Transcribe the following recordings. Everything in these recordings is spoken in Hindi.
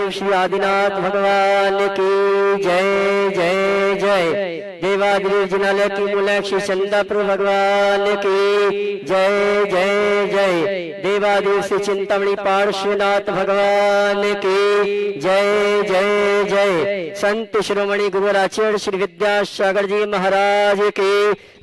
देवादिदेव श्री आदिनाथ भगवान की जय जय जय। देवादिदेव जिनालय की मूलक श्री चंदापुर भगवान की जय जय जय। देवादिदेव श्री चिंतामणि पार्श्वनाथ भगवान की जय जय जय। संत शिरोमणि गुरुराचार्य श्री विद्यासागर जी महाराज की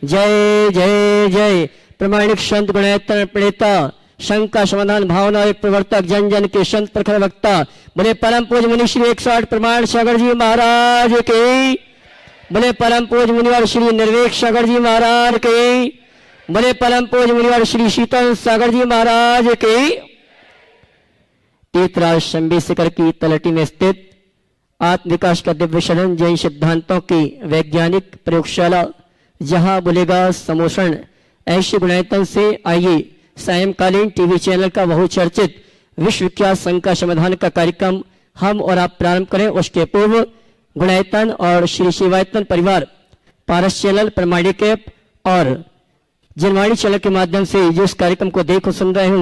जय जय जय। प्रमाणिक संत गुणयतन प्रणेता शंका समाधान भावना एक प्रवर्तक जन जन के संत प्रखर वक्ता बोले परम पूज्य मुनि श्री 108 प्रमाण सागर जी महाराज के, बोले परम पूज्य मुनिवर श्री निर्वेक सागर जी महाराज के, बोले परम पूज्य मुनिवर श्री शीतल सागर जी महाराज के। तीर्थराज शंभी शिखर की तलहटी में स्थित आत्म विकास का दिव्य शरण जैन सिद्धांतों की वैज्ञानिक प्रयोगशाला जहां बोलेगा समोषण ऐसे गुणायतन से आइए सायंकालीन टीवी चैनल का बहुचर्चित विश्वविख्यात शंका समाधान का कार्यक्रम हम और आप प्रारंभ करें। उसके पूर्व गुणायतन और श्री शिवायतन परिवार पारस चैनल प्रमाणिक ऐप और जनवाणी चैनल के माध्यम से जिस कार्यक्रम को देख सुन रहे हैं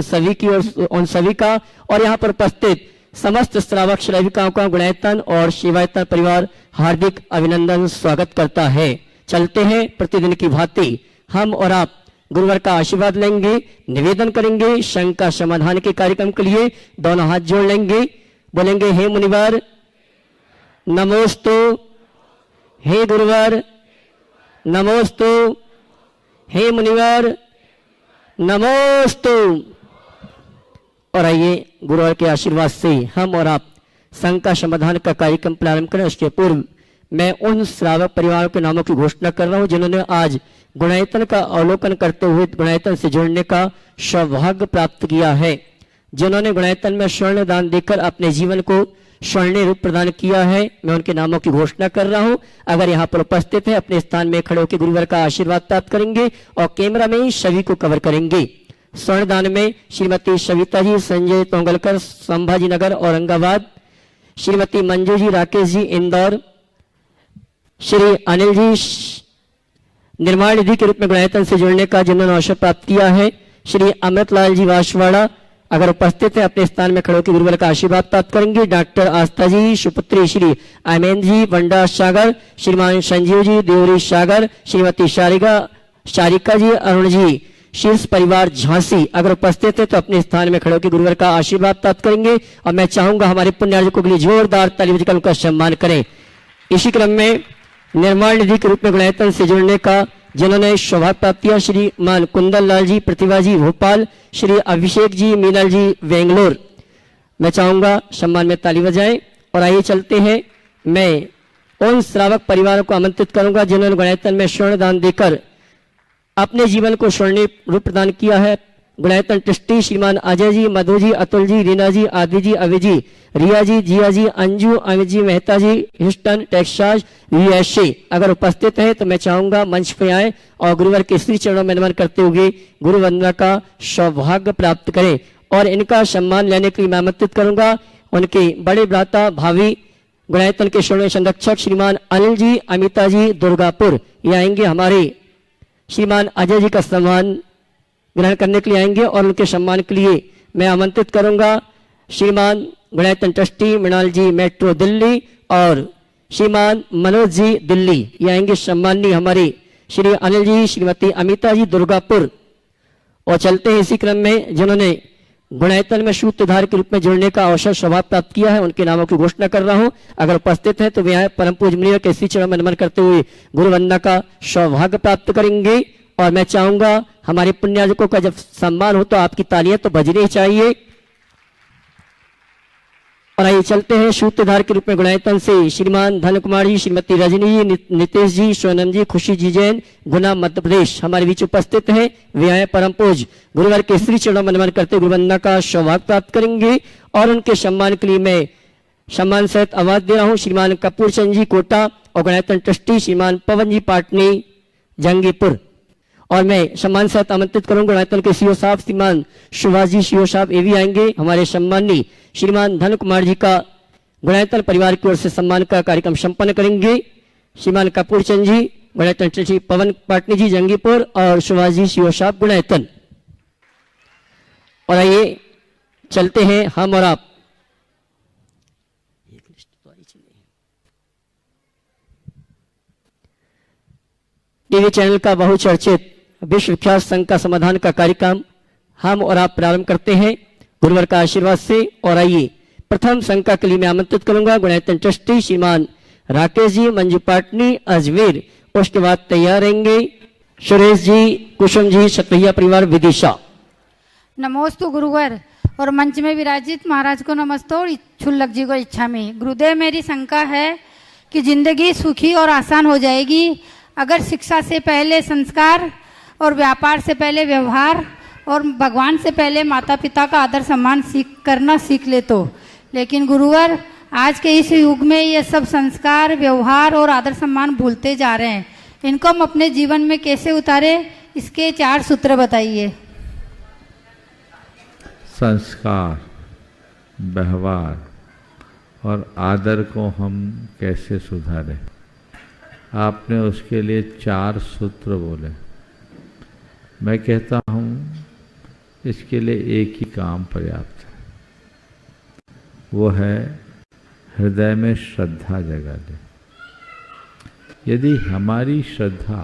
उन सभी का और यहाँ पर उपस्थित समस्त श्रावक श्राविकाओं का गुणायतन और शिवायतन परिवार हार्दिक अभिनंदन स्वागत करता है। चलते हैं प्रतिदिन की भांति हम और आप गुरुवर का आशीर्वाद लेंगे, निवेदन करेंगे शंका समाधान के कार्यक्रम के लिए दोनों हाथ जोड़ लेंगे, बोलेंगे हे मुनिवर नमोस्तु, हे गुरुवर नमोस्तु, हे मुनिवर नमोस्तु। और आइए गुरुवर के आशीर्वाद से हम और आप शंका समाधान का कार्यक्रम प्रारंभ करें। उसके पूर्व मैं उन श्रावक परिवारों के नामों की घोषणा कर रहा हूं जिन्होंने आज गुणायतन का अवलोकन करते हुए गुणायतन से जुड़ने का सौभाग्य प्राप्त किया है, जिन्होंने गुणायतन में स्वर्ण दान देकर अपने जीवन को स्वर्णीय रूप प्रदान किया है। मैं उनके नामों की घोषणा कर रहा हूं। अगर यहाँ पर उपस्थित है अपने स्थान में खड़े होकर गुरुवर का आशीर्वाद प्राप्त करेंगे और कैमरा में सभी को कवर करेंगे। स्वर्ण दान में श्रीमती सविता जी संजय तोंगलकर संभाजी नगर औरंगाबाद, श्रीमती मंजू जी राकेश जी इंदौर, श्री अनिल जी निर्माण निधि के रूप में गुणायतन से जुड़ने का जिन्होंने अवसर प्राप्त किया है, श्री अमृतलाल जी वासवाड़ा अगर उपस्थित है अपने स्थान में खड़े होकर गुरुवर का आशीर्वाद प्राप्त करेंगे। डॉक्टर आस्था जी सुपुत्री श्री आमेन जी बंडा सागर, श्रीमान संजीव जी देवरी सागर, श्रीमती शारिका जी अरुण जी शीर्ष परिवार झांसी अगर उपस्थित है तो अपने स्थान में खड़े होकर गुरुवर का आशीर्वाद प्राप्त करेंगे। और मैं चाहूंगा हमारे पुण्यार्जकों के लिए जोरदार ताली बजाकर उनका सम्मान करें। इसी क्रम में निर्माण निधि के रूप में गुणायतन से जुड़ने का जिन्होंने सौभाग्य प्राप्त किया श्रीमान कुंदन लाल जी प्रतिभा जी भोपाल, श्री अभिषेक जी मीनल जी बेंगलोर, मैं चाहूंगा सम्मान में ताली बजाएं। और आइए चलते हैं मैं उन श्रावक परिवारों को आमंत्रित करूंगा जिन्होंने गुणायतन में स्वर्ण दान देकर अपने जीवन को स्वर्णीय रूप प्रदान किया है। गुणायतन ट्रस्टी श्रीमान अजय जी मधु जी अतुल जी रीना जी आदि जी अवि जी रिया जी जिया जी अंजू अमित जी मेहता जी ह्यूस्टन टेक्सास यूएसए अगर उपस्थित है तो मैं चाहूंगा मंच पे आए और गुरुवर के श्री चरणों में नमन करते हुए गुरु वंदना का सौभाग्य प्राप्त करें। और इनका सम्मान लेने के लिए मैं आमंत्रित करूंगा उनके बड़े भ्राता भावी गुणायतन के स्वर्ण संरक्षक श्रीमान अनिल जी अमिता जी दुर्गापुर ये आएंगे, हमारे श्रीमान अजय जी का सम्मान ग्रहण करने के लिए आएंगे। और उनके सम्मान के लिए मैं आमंत्रित करूंगा श्रीमान गुणायतन ट्रस्टी मृणाल जी मेट्रो दिल्ली और श्रीमान मनोज जी दिल्ली ये आएंगे सम्माननीय हमारे श्री अनिल जी श्रीमती अमिता जी दुर्गापुर। और चलते हैं इसी क्रम में जिन्होंने गुणायतन में सूत्रधार के रूप में जुड़ने का अवसर सौभाग्य प्राप्त किया है उनके नामों की घोषणा कर रहा हूं। अगर उपस्थित है तो वे आए परम पूज्य मुनिवर के श्री चरणों में नमन करते हुए गुरु वंदना का सौभाग्य प्राप्त करेंगे। और मैं चाहूंगा हमारे पुण्यार्जकों का जब सम्मान हो तो आपकी तालियां तो बजनी ही चाहिए। और आइए चलते हैं सूत्रधार के रूप में गुणायतन से श्रीमान धन कुमार जी श्रीमती रजनी जी नितेश जी सोनम जी खुशी जी जैन गुना मध्य प्रदेश हमारे बीच उपस्थित हैं। वे आए परम पूज्य गुरुवर के श्री चरणों में नमन करते गुरुवंदना का सौभाग्य प्राप्त करेंगे। और उनके सम्मान के लिए मैं सम्मान सहित आवाज दे रहा हूं श्रीमान कपूर चंद जी कोटा और गुणायतन ट्रस्टी श्रीमान पवन जी पाटनी जंगीपुर। और मैं सम्मान सहित आमंत्रित करूंगा गुणायतन के सीओ साहब श्रीमान सुभाष जी सीओ साहब ये भी आएंगे, हमारे सम्मानी श्रीमान धन कुमार जी का गुणायतन परिवार की ओर से सम्मान का कार्यक्रम संपन्न करेंगे। श्रीमान कपूर चंद जी गुणायतन ट्रस्टी पवन पाटनी जी जंगीपुर और सुभाष जी सीओ साहब गुणायतन। और आइए चलते हैं हम और आप टीवी चैनल का बहुचर्चित विश्व विख्यात संघ का समाधान का कार्यक्रम हम और आप प्रारंभ करते हैं गुरुवर का आशीर्वाद से। और आइए प्रथम संघ का के लिए मैं आमंत्रित करूंगा गुणायतन ट्रस्टी श्रीमान राकेश जी मंजू पाटनी अजमेर। उसके बाद तैयार रहेंगे सुरेश जी, कुसुम जी, सतभैया परिवार विदिशा। नमोस्तु गुरुवर और मंच में विराजित महाराज को नमस्ते और छुल्लक जी को इच्छा में। गुरुदेव, मेरी शंका है कि जिंदगी सुखी और आसान हो जाएगी अगर शिक्षा से पहले संस्कार और व्यापार से पहले व्यवहार और भगवान से पहले माता पिता का आदर सम्मान करना सीख ले तो। लेकिन गुरुवर, आज के इस युग में ये सब संस्कार, व्यवहार और आदर सम्मान भूलते जा रहे हैं। इनको हम अपने जीवन में कैसे उतारे, इसके 4 सूत्र बताइए। संस्कार, व्यवहार और आदर को हम कैसे सुधारें, आपने उसके लिए 4 सूत्र बोले। मैं कहता हूँ इसके लिए एक ही काम पर्याप्त है, वो है हृदय में श्रद्धा जगा दे। यदि हमारी श्रद्धा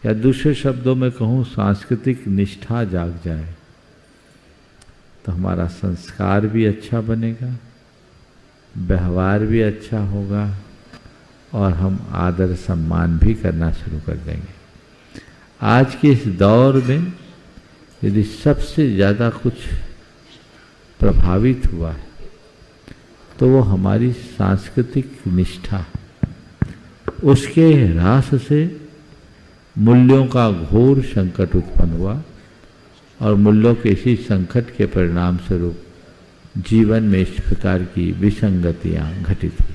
या दूसरे शब्दों में कहूँ सांस्कृतिक निष्ठा जाग जाए तो हमारा संस्कार भी अच्छा बनेगा, व्यवहार भी अच्छा होगा और हम आदर सम्मान भी करना शुरू कर देंगे। आज के इस दौर में यदि सबसे ज़्यादा कुछ प्रभावित हुआ है तो वो हमारी सांस्कृतिक निष्ठा, उसके ह्रास से मूल्यों का घोर संकट उत्पन्न हुआ और मूल्यों के इसी संकट के परिणाम स्वरूप जीवन में इस प्रकार की विसंगतियां घटित हुई।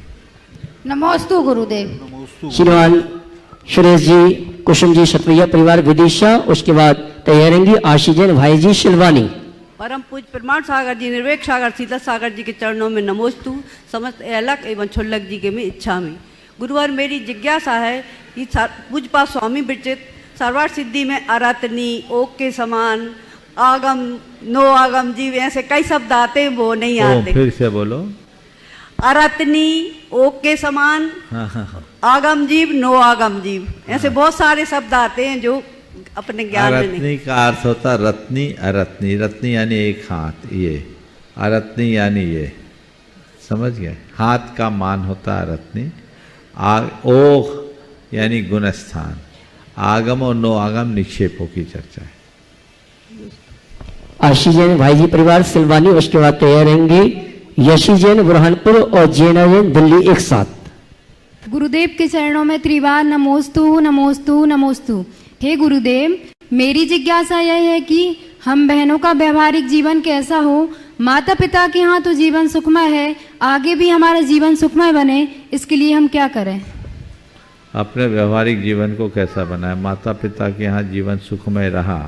नमोस्तु गुरुदेव। श्रीमान सुरेश जी, कुसुम जी, सतभैया परिवार विदिशा। उसके बाद तैयारेंगी आशीष जैन भाई जी शिलवानी। परम पूज्य प्रमाण सागर जी, निर्वेक सागर, शीतल सागर जी के चरणों में नमोस्तु। समस्त अलग एवं छुल्लक जी के में इच्छा में। गुरुवर, मेरी जिज्ञासा है कि पूज्यपाद स्वामी विरचित सर्वार्थ सिद्धि में अरतनी, ओक के समान, आगम, नो आगम जीव, ऐसे कई शब्द आते हैं, वो नहीं आते। फिर से बोलो। अरतनी, ओक के समान, आगम जीव, नो आगम जीव, ऐसे बहुत सारे शब्द आते हैं जो अपने ज्ञान में नहीं। रत्नी का अर्थ होता रत्नी, अरत्नी। रत्नी यानी एक हाथ, ये अरत्नी यानी ये, समझ गए? हाथ का मान होता है रत्नी। ओख यानी गुणस्थान, आगम और नो आगम निक्षेपों की चर्चा है। आशीष जैन भाई जी परिवार सिलवानी। उसके बाद तैयार रहेंगे यशी जैन बुरहानपुर और जैना जैन दिल्ली एक साथ। गुरुदेव के चरणों में त्रिवार नमोस्तु नमोस्तु नमोस्तु। हे गुरुदेव, मेरी जिज्ञासा यह है कि हम बहनों का व्यवहारिक जीवन कैसा हो। माता पिता के यहाँ तो जीवन सुखमय है, आगे भी हमारा जीवन सुखमय बने, इसके लिए हम क्या करें? अपने व्यवहारिक जीवन को कैसा बनाए? माता पिता के यहाँ जीवन सुखमय रहा,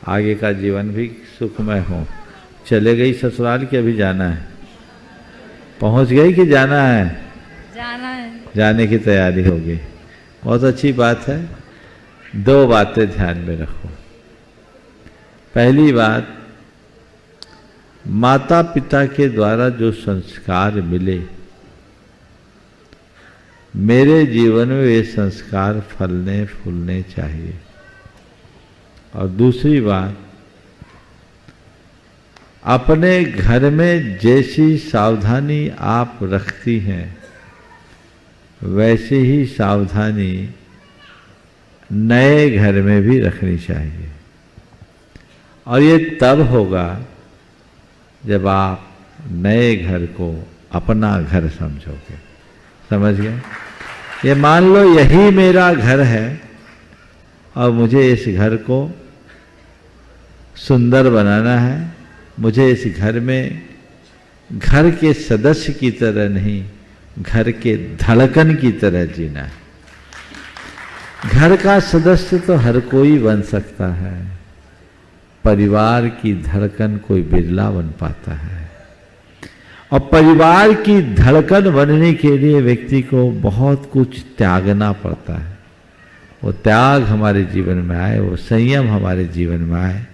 आगे का जीवन भी सुखमय हो। चले गई ससुराल के अभी जाना है? पहुँच गई कि जाना है? जाना है। जाने की तैयारी होगी, बहुत अच्छी बात है। 2 बातें ध्यान में रखो। पहली बात, माता पिता के द्वारा जो संस्कार मिले, मेरे जीवन में वे संस्कार फलने फूलने चाहिए। और दूसरी बात, अपने घर में जैसी सावधानी आप रखती हैं वैसे ही सावधानी नए घर में भी रखनी चाहिए। और ये तब होगा जब आप नए घर को अपना घर समझोगे। समझ गए? ये मान लो यही मेरा घर है और मुझे इस घर को सुंदर बनाना है, मुझे इस घर में घर के सदस्य की तरह नहीं, घर के धड़कन की तरह जीना है। घर का सदस्य तो हर कोई बन सकता है, परिवार की धड़कन कोई बिरला बन पाता है। और परिवार की धड़कन बनने के लिए व्यक्ति को बहुत कुछ त्यागना पड़ता है। वो त्याग हमारे जीवन में आए, वो संयम हमारे जीवन में आए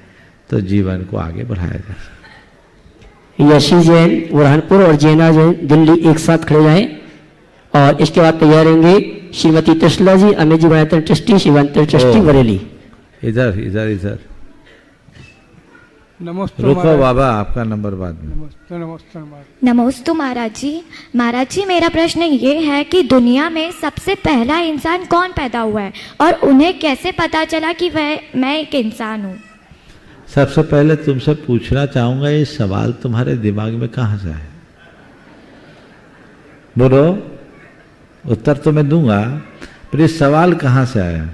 तो जीवन को आगे बढ़ाया जा सकता। यशी जैन बुरहानपुर और जैना जैन दिल्ली एक साथ खड़े जाएं। और इसके बाद तैयार रहेंगे श्रीमती त्रिशला जी, अमेजी गुणायतन ट्रस्टी, शिवांतर ट्रस्टी, ओ। बरेली। इधर इधर इधर नमस्ते रुको महाराज। बाबा, आपका नंबर बाद में। नमस्ते नमस्ते महाराज। नमोस्तु महाराज जी। महाराज जी, मेरा प्रश्न ये है कि दुनिया में सबसे पहला इंसान कौन पैदा हुआ है और उन्हें कैसे पता चला कि मैं एक इंसान हूँ? सबसे पहले तुमसे पूछना चाहूंगा, ये सवाल तुम्हारे दिमाग में कहाँ से है? बोलो, उत्तर तो मैं दूंगा, पर ये सवाल कहाँ से आया?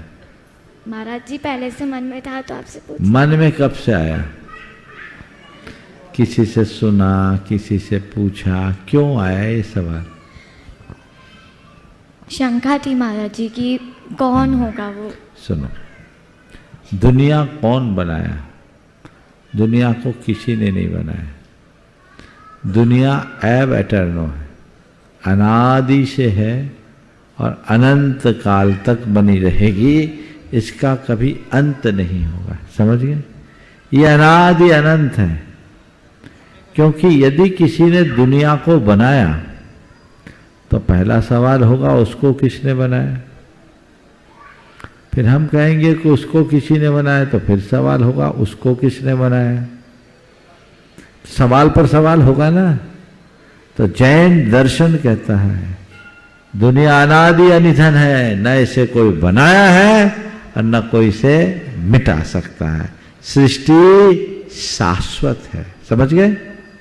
महाराज जी, पहले से मन में था तो आपसे पूछ। मन में कब से आया? किसी से सुना, किसी से पूछा, क्यों आया ये सवाल? शंका थी महाराज जी कि कौन होगा वो। सुनो, दुनिया कौन बनाया? दुनिया को किसी ने नहीं बनाया। दुनिया एब एटर्नो है, अनादि से है और अनंत काल तक बनी रहेगी, इसका कभी अंत नहीं होगा। समझ गए? ये अनादि अनंत है। क्योंकि यदि किसी ने दुनिया को बनाया तो पहला सवाल होगा, उसको किसने बनाया? फिर हम कहेंगे कि उसको किसी ने बनाया, तो फिर सवाल होगा, उसको किसने बनाया? सवाल पर सवाल होगा ना। तो जैन दर्शन कहता है दुनिया अनादि अनिधन है, न इसे कोई बनाया है और न कोई इसे मिटा सकता है। सृष्टि शाश्वत है। समझ गए?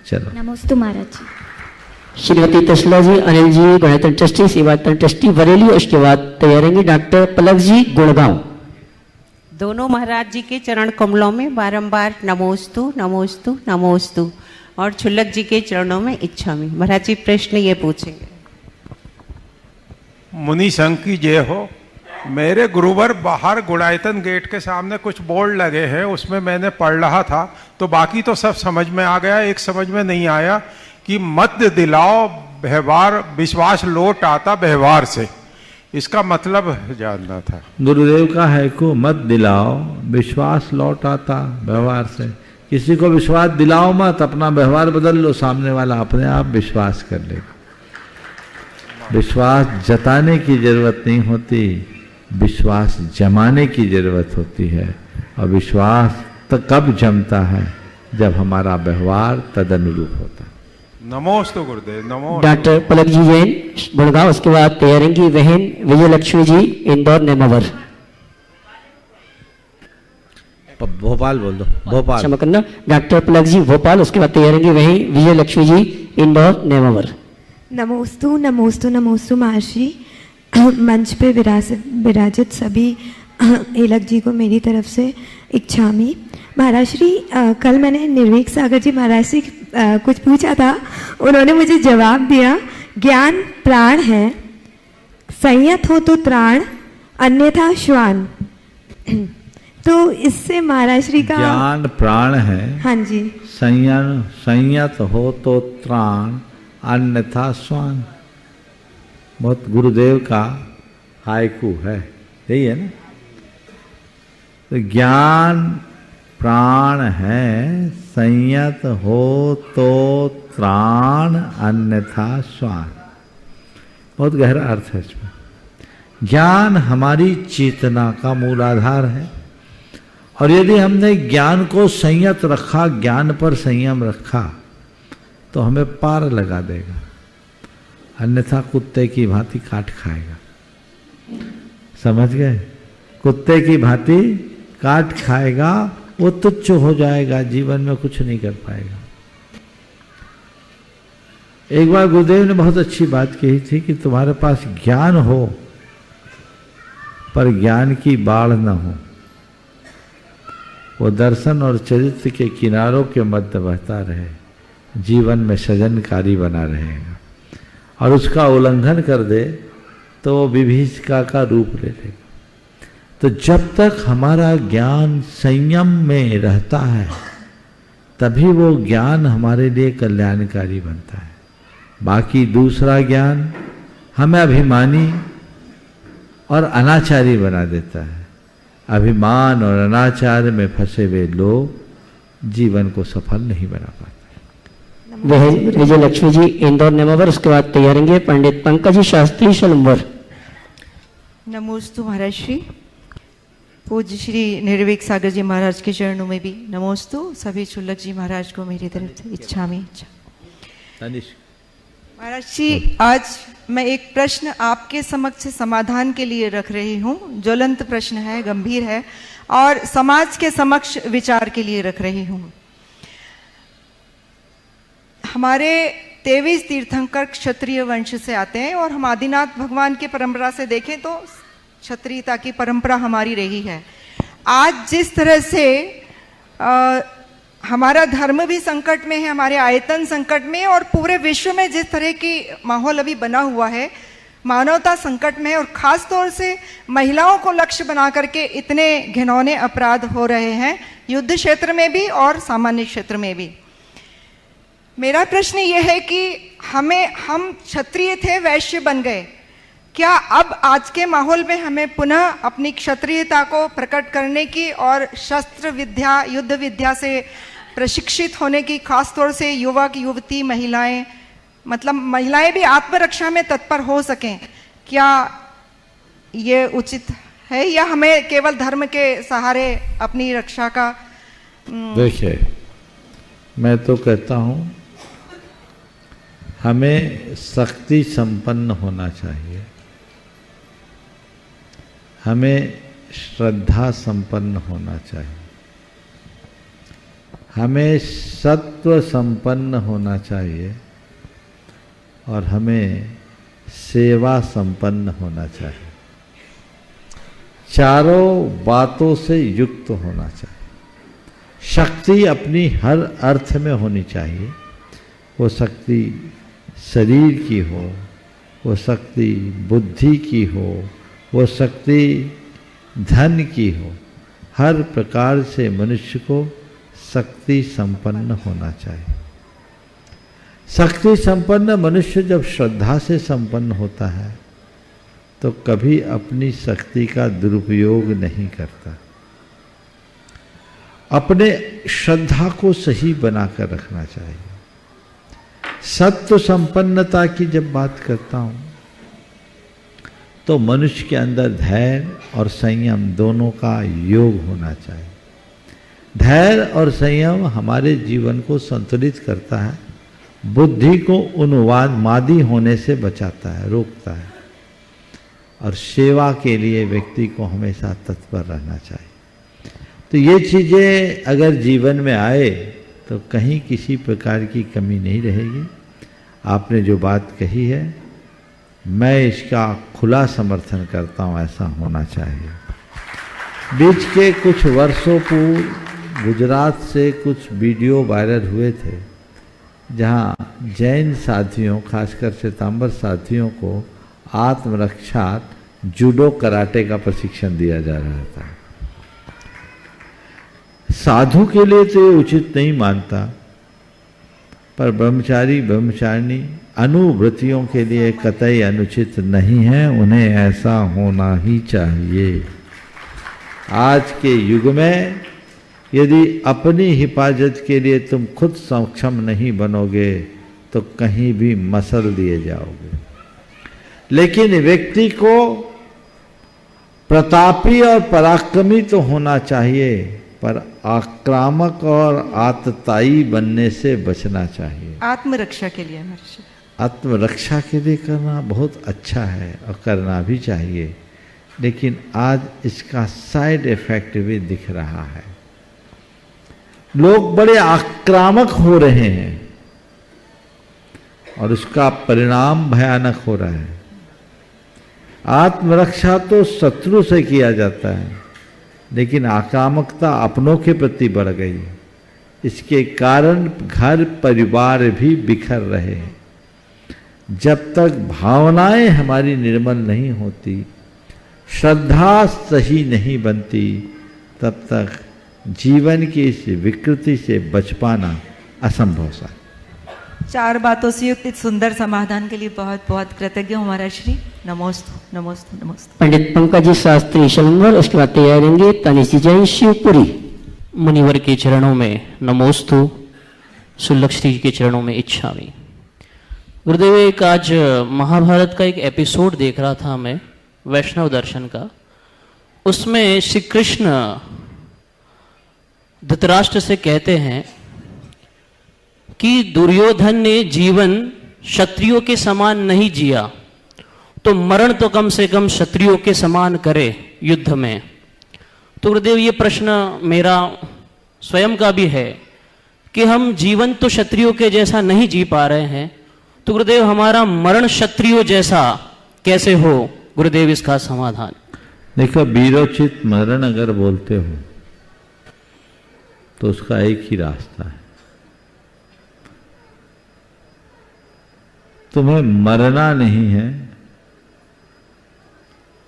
चलो। नमोस्तु महाराज जी। श्रीमती त्रिशला जी, अनिल जी, गुणायतन ट्रस्टी, शिवांतर ट्रस्टी, बरेली। उसके बाद तैयारेंगे डॉक्टर पलक जी, गुड़गांव। दोनों महाराज जी के चरण कमलों में बारंबार नमोस्तु नमोस्तु नमोस्तु और छुल्लक जी के चरणों में इच्छा में। महाराज जी प्रश्न ये पूछेंगे। मुनि संघ की जय हो। मेरे गुरुवर बाहर गुणायतन गेट के सामने कुछ बोर्ड लगे हैं, उसमें मैंने पढ़ रहा था, तो बाकी तो सब समझ में आ गया, एक समझ में नहीं आया कि मत दिलाओ व्यवहार, विश्वास लौट आता व्यवहार से। इसका मतलब जानना था। गुरुदेव का है को मत दिलाओ, विश्वास लौट आता व्यवहार से। किसी को विश्वास दिलाओ मत, अपना व्यवहार बदल लो, सामने वाला अपने आप विश्वास कर लेगा। विश्वास जताने की जरूरत नहीं होती, विश्वास जमाने की जरूरत होती है। और विश्वास तो कब जमता है? जब हमारा व्यवहार तदनुरूप होता है। नमोस्तु गुरुदेव। नमो। डॉक्टर पलक जी, जैन, गुड़गांव। उसके बाद तैयारेंगी बहन विजय लक्ष्मी जी, इंदौर, नेमावर। भोपाल बोल दो, भोपाल। क्षमा करना, डॉक्टर पलक जी, भोपाल। उसके बाद तैयारेंगी वही विजय लक्ष्मी जी, इंदौर, नेमावर। नमोस्तु नमोस्तु नमोस्तु महर्षि। मंच पे विराजित सभी एलक जी को मेरी तरफ से इच्छामी। महाराज श्री, कल मैंने निर्वीक सागर जी महाराज से कुछ पूछा था, उन्होंने मुझे जवाब दिया ज्ञान प्राण है, संयत हो तो त्राण, अन्यथा श्वान। तो इससे महाराज श्री का ज्ञान प्राण है। हाँ जी। संयत हो तो त्राण, अन्यथा श्वान। बहुत गुरुदेव का हायकू है, यही है ना। तो ज्ञान प्राण है, संयत हो तो त्राण, अन्यथा श्वान। बहुत गहरा अर्थ है इसमें। ज्ञान हमारी चेतना का मूल आधार है, और यदि हमने ज्ञान को संयत रखा, ज्ञान पर संयम रखा, तो हमें पार लगा देगा, अन्यथा कुत्ते की भांति काट खाएगा। समझ गए? कुत्ते की भांति काट खाएगा, वो तुच्छ हो जाएगा, जीवन में कुछ नहीं कर पाएगा। एक बार गुरुदेव ने बहुत अच्छी बात कही थी कि तुम्हारे पास ज्ञान हो पर ज्ञान की बाढ़ न हो, वो दर्शन और चरित्र के किनारों के मध्य बहता रहे, जीवन में सजनकारी बना रहेगा। और उसका उल्लंघन कर दे तो वो विभीषिका का रूप ले लेगा। तो जब तक हमारा ज्ञान संयम में रहता है, तभी वो ज्ञान हमारे लिए कल्याणकारी बनता है। बाकी दूसरा ज्ञान हमें अभिमानी और अनाचारी बना देता है। अभिमान और अनाचार में फंसे हुए लोग जीवन को सफल नहीं बना पाते। वह विजय लक्ष्मी जी, इंदौर, नेमावर। उसके बाद तैयारेंगे पंडित पंकज शास्त्री, शलम्बर। नमोस्तु महाराज श्री। पूज्य श्री निर्विक सागर जी महाराज के चरणों में भी नमोस्तु। सभी क्षुल्लक जी महाराज को मेरी तरफ से इच्छा में महाराज जी, आज मैं एक प्रश्न आपके समक्ष समाधान के लिए रख रही हूँ। ज्वलंत प्रश्न है, गंभीर है और समाज के समक्ष विचार के लिए रख रही हूँ। हमारे 23 तीर्थंकर क्षत्रिय वंश से आते हैं और हम आदिनाथ भगवान की परंपरा से देखें तो क्षत्रियता की परंपरा हमारी रही है। आज जिस तरह से हमारा धर्म भी संकट में है, हमारे आयतन संकट में, और पूरे विश्व में जिस तरह की माहौल अभी बना हुआ है, मानवता संकट में है और खास तौर से महिलाओं को लक्ष्य बना करके इतने घिनौने अपराध हो रहे हैं, युद्ध क्षेत्र में भी और सामान्य क्षेत्र में भी। मेरा प्रश्न ये है कि हम क्षत्रिय थे, वैश्य बन गए, क्या अब आज के माहौल में हमें पुनः अपनी क्षत्रियता को प्रकट करने की और शस्त्र विद्या, युद्ध विद्या से प्रशिक्षित होने की, खासतौर से युवक युवती महिलाएं, मतलब महिलाएं भी आत्मरक्षा में तत्पर हो सकें, क्या ये उचित है या हमें केवल धर्म के सहारे अपनी रक्षा का? देखिए, मैं तो कहता हूँ हमें शक्ति संपन्न होना चाहिए, हमें श्रद्धा संपन्न होना चाहिए, हमें सत्व संपन्न होना चाहिए और हमें सेवा संपन्न होना चाहिए। चारों बातों से युक्त होना चाहिए। शक्ति अपनी हर अर्थ में होनी चाहिए। वो शक्ति शरीर की हो, वो शक्ति बुद्धि की हो, वो शक्ति धन की हो, हर प्रकार से मनुष्य को शक्ति संपन्न होना चाहिए। शक्ति संपन्न मनुष्य जब श्रद्धा से संपन्न होता है तो कभी अपनी शक्ति का दुरुपयोग नहीं करता। अपने श्रद्धा को सही बनाकर रखना चाहिए। सत्व संपन्नता की जब बात करता हूं तो मनुष्य के अंदर धैर्य और संयम दोनों का योग होना चाहिए। धैर्य और संयम हमारे जीवन को संतुलित करता है, बुद्धि को उन्मादी होने से बचाता है, रोकता है, और सेवा के लिए व्यक्ति को हमेशा तत्पर रहना चाहिए। तो ये चीज़ें अगर जीवन में आए तो कहीं किसी प्रकार की कमी नहीं रहेगी। आपने जो बात कही है मैं इसका खुला समर्थन करता हूँ, ऐसा होना चाहिए। बीच के कुछ वर्षों पूर्व गुजरात से कुछ वीडियो वायरल हुए थे जहाँ जैन साथियों, खासकर श्वेतांबर साथियों को आत्मरक्षा जूडो कराटे का प्रशिक्षण दिया जा रहा था। साधु के लिए तो ये उचित नहीं मानता, पर ब्रह्मचारी ब्रह्मचारिणी अनुव्रतियों के लिए कतई अनुचित नहीं है, उन्हें ऐसा होना ही चाहिए। आज के युग में यदि अपनी हिफाजत के लिए तुम खुद सक्षम नहीं बनोगे तो कहीं भी मसल दिए जाओगे। लेकिन व्यक्ति को प्रतापी और पराक्रमी तो होना चाहिए, पर आक्रामक और आतताई बनने से बचना चाहिए। आत्मरक्षा के लिए महर्षि, आत्मरक्षा के लिए करना बहुत अच्छा है और करना भी चाहिए, लेकिन आज इसका साइड इफेक्ट भी दिख रहा है। लोग बड़े आक्रामक हो रहे हैं और उसका परिणाम भयानक हो रहा है। आत्मरक्षा तो शत्रु से किया जाता है, लेकिन आक्रामकता अपनों के प्रति बढ़ गई है। इसके कारण घर परिवार भी बिखर रहे हैं। जब तक भावनाएं हमारी निर्मल नहीं होती, श्रद्धा सही नहीं बनती, तब तक जीवन की इस विकृति से बच पाना असंभव सा। 4 बातों से युक्त इस सुंदर समाधान के लिए बहुत बहुत कृतज्ञ हूँ महाराज श्री। नमोस्तु नमोस्तु नमोस्तु। पंडित पंकजी शास्त्री शंवर, उसके बाद तैयार रहेंगे तनिषी जैन शिवपुरी। मुनिवर के चरणों में नमोस्तु, सुल्लक श्री के चरणों में इच्छामि। गुरुदेव, एक आज महाभारत का एक एपिसोड देख रहा था मैं, वैष्णव दर्शन का, उसमें श्री कृष्ण धृतराष्ट्र से कहते हैं कि दुर्योधन ने जीवन क्षत्रियों के समान नहीं जिया, तो मरण तो कम से कम क्षत्रियों के समान करे युद्ध में। तो गुरुदेव, ये प्रश्न मेरा स्वयं का भी है कि हम जीवन तो क्षत्रियों के जैसा नहीं जी पा रहे हैं, तो गुरुदेव हमारा मरण क्षत्रियों जैसा कैसे हो? गुरुदेव, इसका समाधान। देखो, वीरोचित मरण अगर बोलते हो तो उसका एक ही रास्ता है, तुम्हें मरना नहीं है,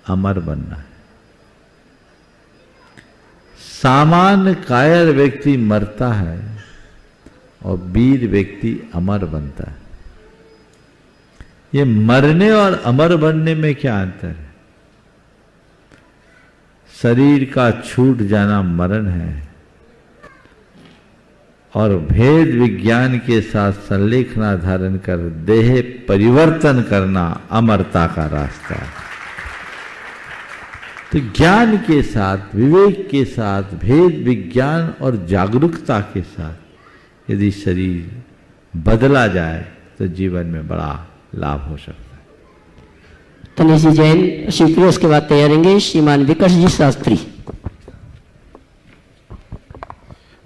अमर बनना है। सामान्य कायर व्यक्ति मरता है और वीर व्यक्ति अमर बनता है। ये मरने और अमर बनने में क्या अंतर है? शरीर का छूट जाना मरण है और भेद विज्ञान के साथ संलेखना धारण कर देह परिवर्तन करना अमरता का रास्ता है। तो ज्ञान के साथ, विवेक के साथ, भेद विज्ञान और जागरूकता के साथ यदि शरीर बदला जाए तो जीवन में बड़ा लाभ हो सकता है। तनिष जी जैन स्वीकृत, उसके बाद तैयारेंगे श्रीमान विकर्ष जी शास्त्री।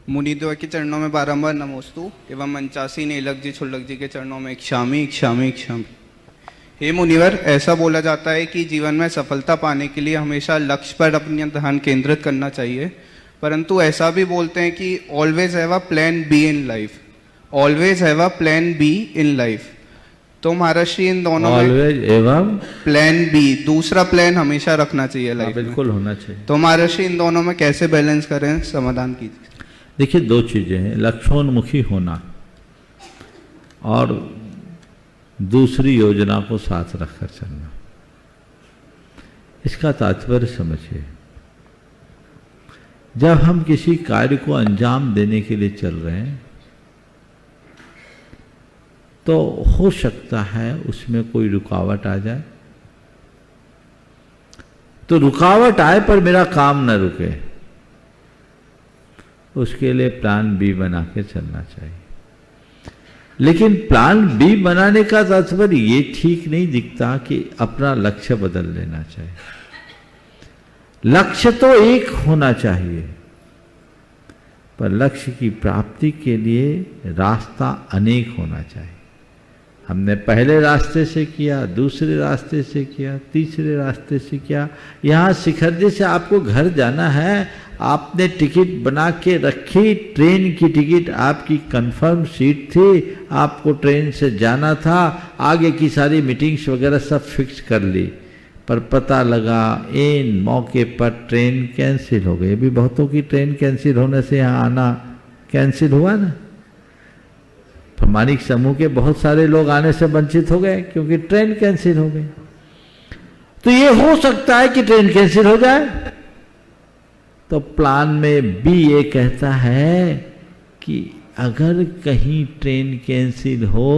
मुनिदेव के चरणों में बारंबार नमोस्तु एवं 85 नीलक जी छुल्लक जी के चरणों में क्षामी क्षामी क्षामी। हे मुनिवर, ऐसा बोला जाता है कि जीवन में सफलता पाने के लिए हमेशा लक्ष्य पर अपना ध्यान केंद्रित करना चाहिए, परंतु ऐसा भी बोलते हैं कि always have a plan be in life, always have a plan be in life. तो महाराष्ट्री इन दोनों ऑलवेज एवं प्लान बी, दूसरा प्लान हमेशा रखना चाहिए लाइफ में। बिल्कुल होना चाहिए। तो महाराष्ट्री इन दोनों में कैसे बैलेंस करें, समाधान कीजिए। देखिए, दो चीजें हैं, लक्ष्योन्मुखी होना और दूसरी योजना को साथ रखकर चलना। इसका तात्पर्य समझिए, जब हम किसी कार्य को अंजाम देने के लिए चल रहे हैं तो हो सकता है उसमें कोई रुकावट आ जाए, तो रुकावट आए पर मेरा काम न रुके, उसके लिए प्लान बी बना के चलना चाहिए। लेकिन प्लान बी बनाने का तात्पर्य ये ठीक नहीं दिखता कि अपना लक्ष्य बदल लेना चाहिए। लक्ष्य तो एक होना चाहिए, पर लक्ष्य की प्राप्ति के लिए रास्ता अनेक होना चाहिए। हमने पहले रास्ते से किया, दूसरे रास्ते से किया, तीसरे रास्ते से किया। यहाँ शिखरजी से आपको घर जाना है, आपने टिकट बना के रखी, ट्रेन की टिकट आपकी कंफर्म सीट थी, आपको ट्रेन से जाना था, आगे की सारी मीटिंग्स वगैरह सब फिक्स कर ली, पर पता लगा इन मौके पर ट्रेन कैंसिल हो गई। अभी बहुतों की ट्रेन कैंसिल होने से यहाँ आना कैंसिल हुआ ना। प्रामाणिक समूह के बहुत सारे लोग आने से वंचित हो गए क्योंकि ट्रेन कैंसिल हो गई। तो ये हो सकता है कि ट्रेन कैंसिल हो जाए, तो प्लान में भी ये कहता है कि अगर कहीं ट्रेन कैंसिल हो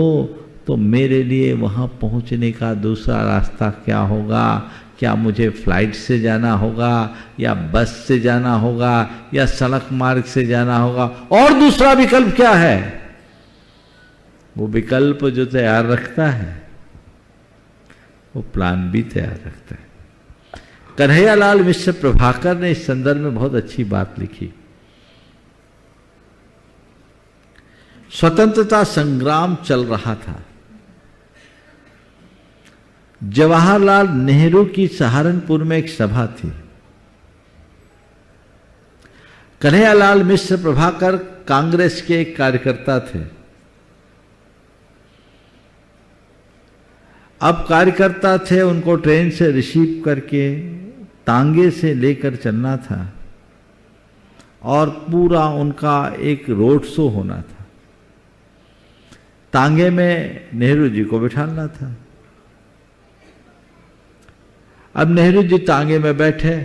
तो मेरे लिए वहाँ पहुँचने का दूसरा रास्ता क्या होगा? क्या मुझे फ्लाइट से जाना होगा या बस से जाना होगा या सड़क मार्ग से जाना होगा? और दूसरा विकल्प क्या है? वो विकल्प जो तैयार रखता है वो प्लान भी तैयार रखता है। कन्हैयालाल मिश्र प्रभाकर ने इस संदर्भ में बहुत अच्छी बात लिखी। स्वतंत्रता संग्राम चल रहा था, जवाहरलाल नेहरू की सहारनपुर में एक सभा थी। कन्हैयालाल मिश्र प्रभाकर कांग्रेस के एक कार्यकर्ता थे। अब कार्यकर्ता थे, उनको ट्रेन से रिसीव करके तांगे से लेकर चलना था और पूरा उनका एक रोड शो होना था। तांगे में नेहरू जी को बिठाना था। अब नेहरू जी तांगे में बैठे,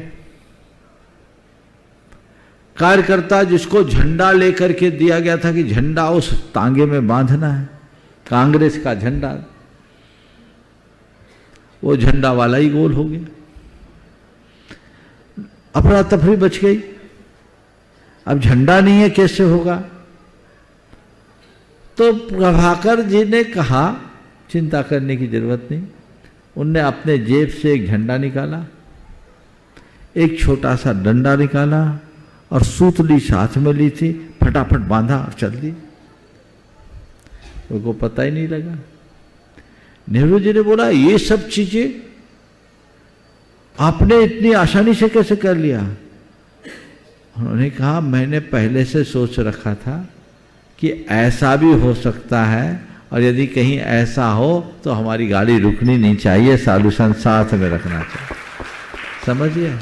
कार्यकर्ता जिसको झंडा लेकर के दिया गया था कि झंडा उस तांगे में बांधना है, कांग्रेस का झंडा, वो झंडा वाला ही गोल हो गया। अफरा तफरी बच गई। अब झंडा नहीं है, कैसे होगा? तो प्रभाकर जी ने कहा चिंता करने की जरूरत नहीं। उनने अपने जेब से एक झंडा निकाला, एक छोटा सा डंडा निकाला और सूतली साथ में ली थी, फटाफट बांधा और चल दी। उनको पता ही नहीं लगा। नेहरू जी ने बोला, ये सब चीजें आपने इतनी आसानी से कैसे कर लिया? उन्होंने कहा, मैंने पहले से सोच रखा था कि ऐसा भी हो सकता है, और यदि कहीं ऐसा हो तो हमारी गाड़ी रुकनी नहीं चाहिए, सॉल्यूशन साथ में रखना चाहिए। समझिए,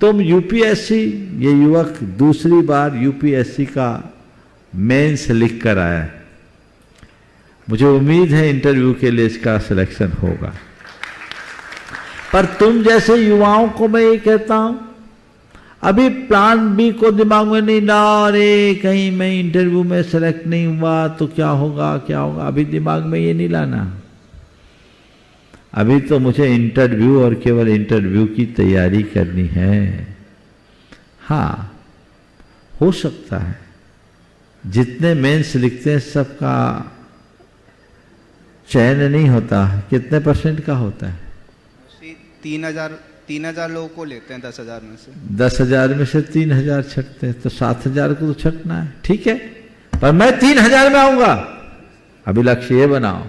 तुम यूपीएससी, ये युवक दूसरी बार यूपीएससी का मेंस लिख कर आया है। मुझे उम्मीद है इंटरव्यू के लिए इसका सिलेक्शन होगा। पर तुम जैसे युवाओं को मैं ये कहता हूं, अभी प्लान बी को दिमाग में नहीं ला, अरे कहीं मैं इंटरव्यू में सेलेक्ट नहीं हुआ तो क्या होगा क्या होगा, अभी दिमाग में ये नहीं लाना। अभी तो मुझे इंटरव्यू और केवल इंटरव्यू की तैयारी करनी है। हाँ, हो सकता है जितने मेंस लिखते हैं सबका चयन नहीं होता। कितने % का होता है? 3,000 लोगों को लेते हैं 10,000 में से। 10,000 में से 3,000 छटते हैं, तो 7,000 को तो छटना है। ठीक है, पर मैं 3,000 में आऊंगा। अभी लक्ष्य ये बनाओ,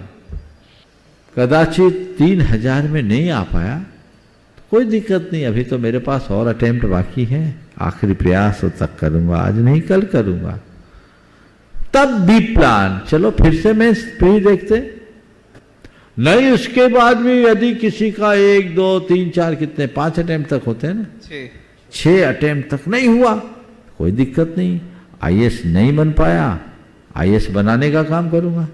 कदाचित 3,000 में नहीं आ पाया तो कोई दिक्कत नहीं, अभी तो मेरे पास और अटेम्प्ट बाकी है। आखिरी प्रयास तक करूंगा, आज नहीं कल करूंगा। तब भी प्लान, चलो फिर से मैं फिर देखते नहीं। उसके बाद भी यदि किसी का 1 2 3 4 कितने 5 अटेम्प्ट तक होते हैं ना, 6 अटेम्प्ट तक नहीं हुआ, कोई दिक्कत नहीं। आईएएस नहीं बन पाया, आईएएस बनाने का काम करूंगा।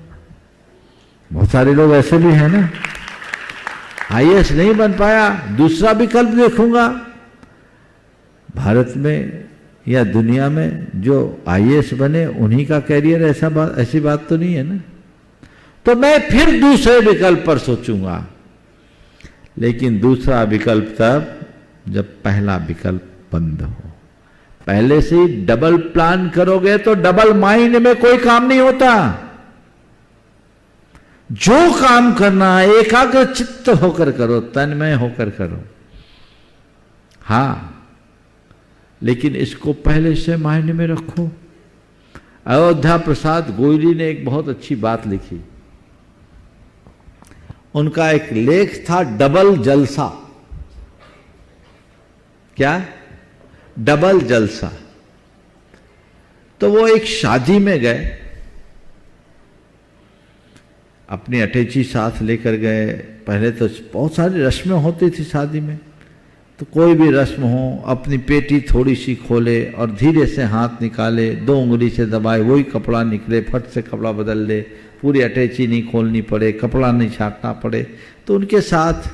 बहुत सारे लोग ऐसे भी हैं ना, आईएएस नहीं बन पाया, दूसरा विकल्प देखूंगा। भारत में या दुनिया में जो आईएएस बने उन्हीं का कैरियर ऐसी बात तो नहीं है ना। तो मैं फिर दूसरे विकल्प पर सोचूंगा, लेकिन दूसरा विकल्प तब जब पहला विकल्प बंद हो। पहले से ही डबल प्लान करोगे तो डबल माइंड में कोई काम नहीं होता। जो काम करना है एकाग्र चित्त होकर करो, तन्मय होकर करो। हां, लेकिन इसको पहले से माइंड में रखो। अयोध्या प्रसाद गोयली ने एक बहुत अच्छी बात लिखी। उनका एक लेख था, डबल जलसा। क्या? डबल जलसा। तो वो एक शादी में गए, अपनी अटैची साथ लेकर गए। पहले तो बहुत सारी रस्में होती थी शादी में, तो कोई भी रस्म हो, अपनी पेटी थोड़ी सी खोले और धीरे से हाथ निकाले, 2 उंगली से दबाए, वही कपड़ा निकले, फट से कपड़ा बदल ले, पूरी अटैची नहीं खोलनी पड़े, कपड़ा नहीं छाटना पड़े। तो उनके साथ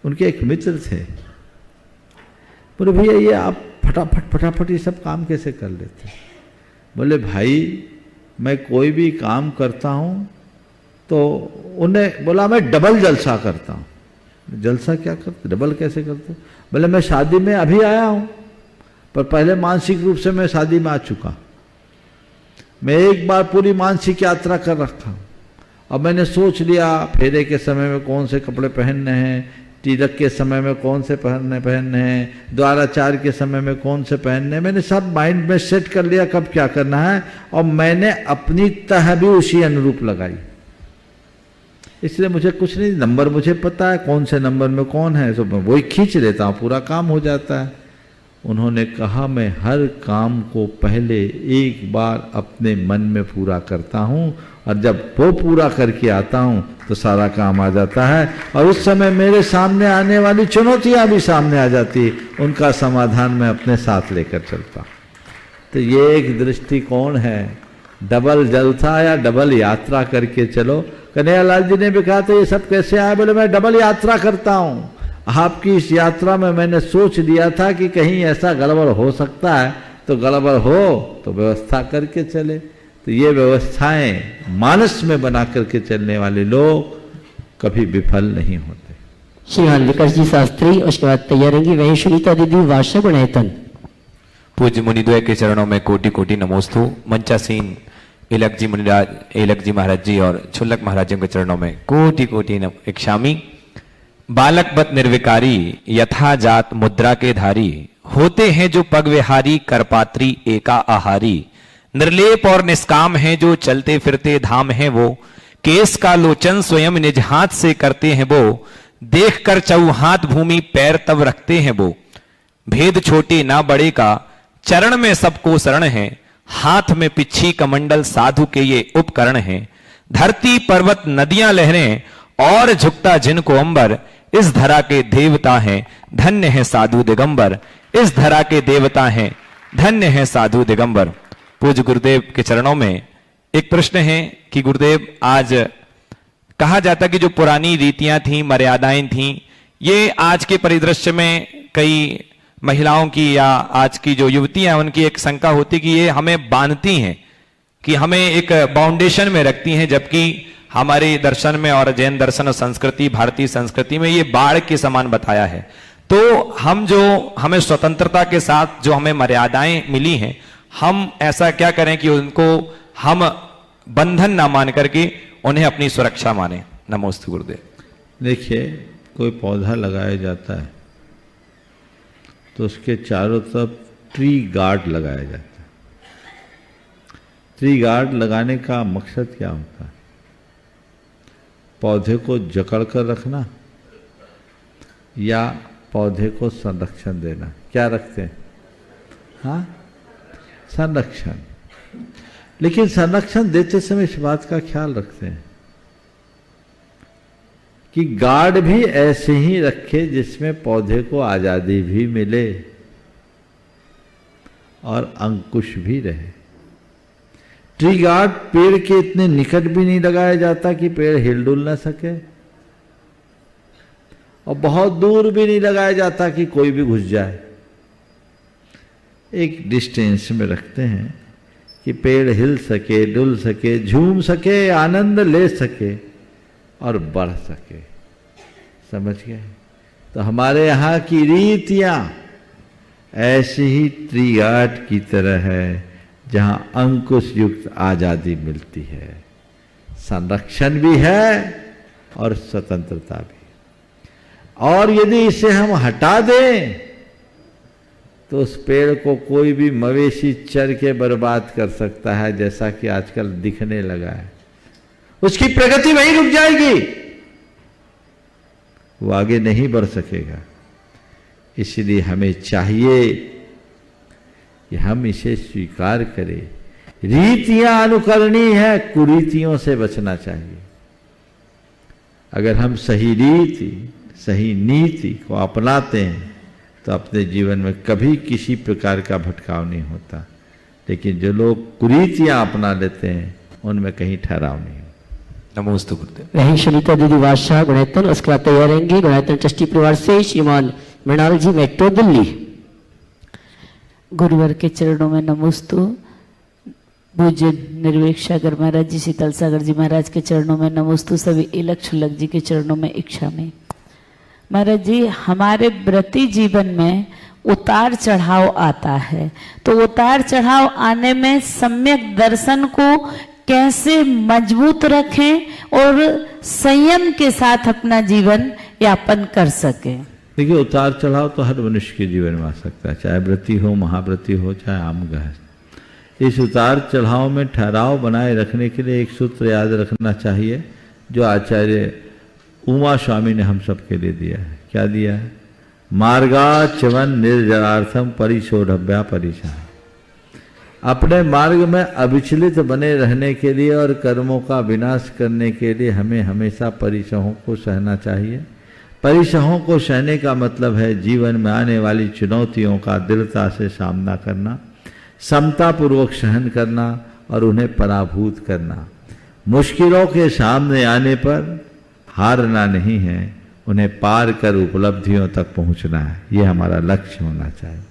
उनके एक मित्र थे, बोले भैया ये आप फटाफट ये सब काम कैसे कर लेते? बोले भाई मैं कोई भी काम करता हूँ तो उन्हें बोला मैं डबल जलसा करता हूँ। जलसा क्या करते, डबल कैसे करते? बोले मैं शादी में अभी आया हूँ, पर पहले मानसिक रूप से मैं शादी में आ चुका। मैं एक बार पूरी मानसिक यात्रा कर रखा हूँ। अब मैंने सोच लिया फेरे के समय में कौन से कपड़े पहनने हैं, तिलक के समय में कौन से पहनने हैं, द्वाराचार के समय में कौन से पहनने हैं। मैंने सब माइंड में सेट कर लिया कब क्या करना है, और मैंने अपनी तह भी उसी अनुरूप लगाई। इसलिए मुझे कुछ नहीं, नंबर मुझे पता है कौन से नंबर में कौन है, तो मैं वही खींच लेता हूँ, पूरा काम हो जाता है। उन्होंने कहा मैं हर काम को पहले एक बार अपने मन में पूरा करता हूँ, और जब वो पूरा करके आता हूँ तो सारा काम आ जाता है, और उस समय मेरे सामने आने वाली चुनौतियाँ भी सामने आ जाती, उनका समाधान मैं अपने साथ लेकर चलता हूँ। तो ये एक दृष्टिकोण है, डबल जलसा या डबल यात्रा करके चलो। कन्हैयालाल जी ने भी कहा था ये सब कैसे आया? बोले मैं डबल यात्रा करता हूँ। आपकी इस यात्रा में मैंने सोच लिया था कि कहीं ऐसा गड़बड़ हो सकता है, तो गड़बड़ हो तो व्यवस्था करके चले। तो ये व्यवस्थाएं मानस में बना करके चलने वाले लोग कभी विफल नहीं होते। श्रीमान विकास जी शास्त्री, उसके बाद तैयार रहेंगी वही सुनीता दीदी वार्षा गुणायतन। पूज्य मुनिद्वय के चरणों में कोटि कोटि नमोस्तु। मंचासीन एलक जी महाराज जी और छुल्लक महाराजों के चरणों में कोटि कोटि इक्षामी। बालकवत निर्विकारी यथा जात मुद्रा के धारी, होते हैं जो पग विहारी करपात्री एका आहारी। निर्लेप और निष्काम हैं जो चलते फिरते धाम हैं वो, केस का लोचन स्वयं निज हाथ से करते हैं वो। देख कर चौहाथ भूमि पैर तब रखते हैं वो, भेद छोटे ना बड़े का चरण में सबको शरण है। हाथ में पिच्छी कमंडल साधु के ये उपकरण हैं। धरती पर्वत नदियां लहरें और झुकता जिनको अंबर, इस धरा के देवता हैं धन्य है साधु दिगंबर। इस धरा के देवता हैं धन्य है साधु दिगंबर। पूज्य गुरुदेव के चरणों में एक प्रश्न है कि गुरुदेव, आज कहा जाता कि जो पुरानी रीतियां थी, मर्यादाएं थी, ये आज के परिदृश्य में कई महिलाओं की या आज की जो युवतियां हैं उनकी एक शंका होती कि ये हमें बांधती हैं, कि हमें एक बाउंडेशन में रखती हैं, जबकि हमारे दर्शन में और जैन दर्शन और संस्कृति, भारतीय संस्कृति में ये बाढ़ के समान बताया है। तो हमें स्वतंत्रता के साथ जो हमें मर्यादाएं मिली हैं, हम ऐसा क्या करें कि उनको हम बंधन ना मान करके उन्हें अपनी सुरक्षा माने। नमोस्तु गुरुदेव। देखिए, कोई पौधा लगाया जाता है तो उसके चारों तरफ ट्री गार्ड लगाया जाता है। ट्री गार्ड लगाने का मकसद क्या होता है? पौधे को जकड़ कर रखना या पौधे को संरक्षण देना? क्या रखते हैं? हाँ, संरक्षण। लेकिन संरक्षण देते समय इस बात का ख्याल रखते हैं कि गार्ड भी ऐसे ही रखे जिसमें पौधे को आजादी भी मिले और अंकुश भी रहे। ट्री गार्ड पेड़ के इतने निकट भी नहीं लगाया जाता कि पेड़ हिलडुल न सके, और बहुत दूर भी नहीं लगाया जाता कि कोई भी घुस जाए। एक डिस्टेंस में रखते हैं कि पेड़ हिल सके, डुल सके, झूम सके, आनंद ले सके और बढ़ सके। समझ गए? तो हमारे यहाँ की रीतियां ऐसी ही ट्री गार्ड की तरह है, जहां अंकुश युक्त आजादी मिलती है, संरक्षण भी है और स्वतंत्रता भी। और यदि इसे हम हटा दें तो उस पेड़ को कोई भी मवेशी चर के बर्बाद कर सकता है, जैसा कि आजकल दिखने लगा है। उसकी प्रगति वहीं रुक जाएगी, वो आगे नहीं बढ़ सकेगा। इसलिए हमें चाहिए कि हम इसे स्वीकार करें। रीतियां अनुकरणीय है, कुरीतियों से बचना चाहिए। अगर हम सही रीति, सही नीति को अपनाते हैं तो अपने जीवन में कभी किसी प्रकार का भटकाव नहीं होता। लेकिन जो लोग कुरीतियां अपना लेते हैं उनमें कहीं ठहराव नहीं होता। नमोस्तु गुरुदेव। वही सुनीता दीदी बादशाह गुणायतन, उसके बाद तैयार रहेंगे गुणायतन ट्रस्टी परिवार से श्रीमान मृणाल जी मेट्रो दिल्ली। गुरुवर के चरणों में नमोस्तु। पूज्य निर्वेक सागर महाराज जी, शीतल सागर जी महाराज के चरणों में नमोस्तु। सभी एलक छुल्लक जी के चरणों में इच्छा में। महाराज जी, हमारे व्रती जीवन में उतार चढ़ाव आता है, तो उतार चढ़ाव आने में सम्यक दर्शन को कैसे मजबूत रखें और संयम के साथ अपना जीवन यापन कर सकें? देखिए, उतार चढ़ाव तो हर मनुष्य के जीवन में आ सकता है, चाहे व्रती हो, महाव्रती हो, चाहे आम गृहस्थ। इस उतार चढ़ाव में ठहराव बनाए रखने के लिए एक सूत्र याद रखना चाहिए, जो आचार्य उमा स्वामी ने हम सबके लिए दिया है। क्या दिया है? मार्गाचवन निर्जरार्थम परिशोधव्या परिशा। अपने मार्ग में अविचलित बने रहने के लिए और कर्मों का विनाश करने के लिए हमें हमेशा परिसहों को सहना चाहिए। परिसहों को सहने का मतलब है जीवन में आने वाली चुनौतियों का दृढ़ता से सामना करना, समतापूर्वक सहन करना और उन्हें पराभूत करना। मुश्किलों के सामने आने पर हारना नहीं है, उन्हें पार कर उपलब्धियों तक पहुंचना है। ये हमारा लक्ष्य होना चाहिए।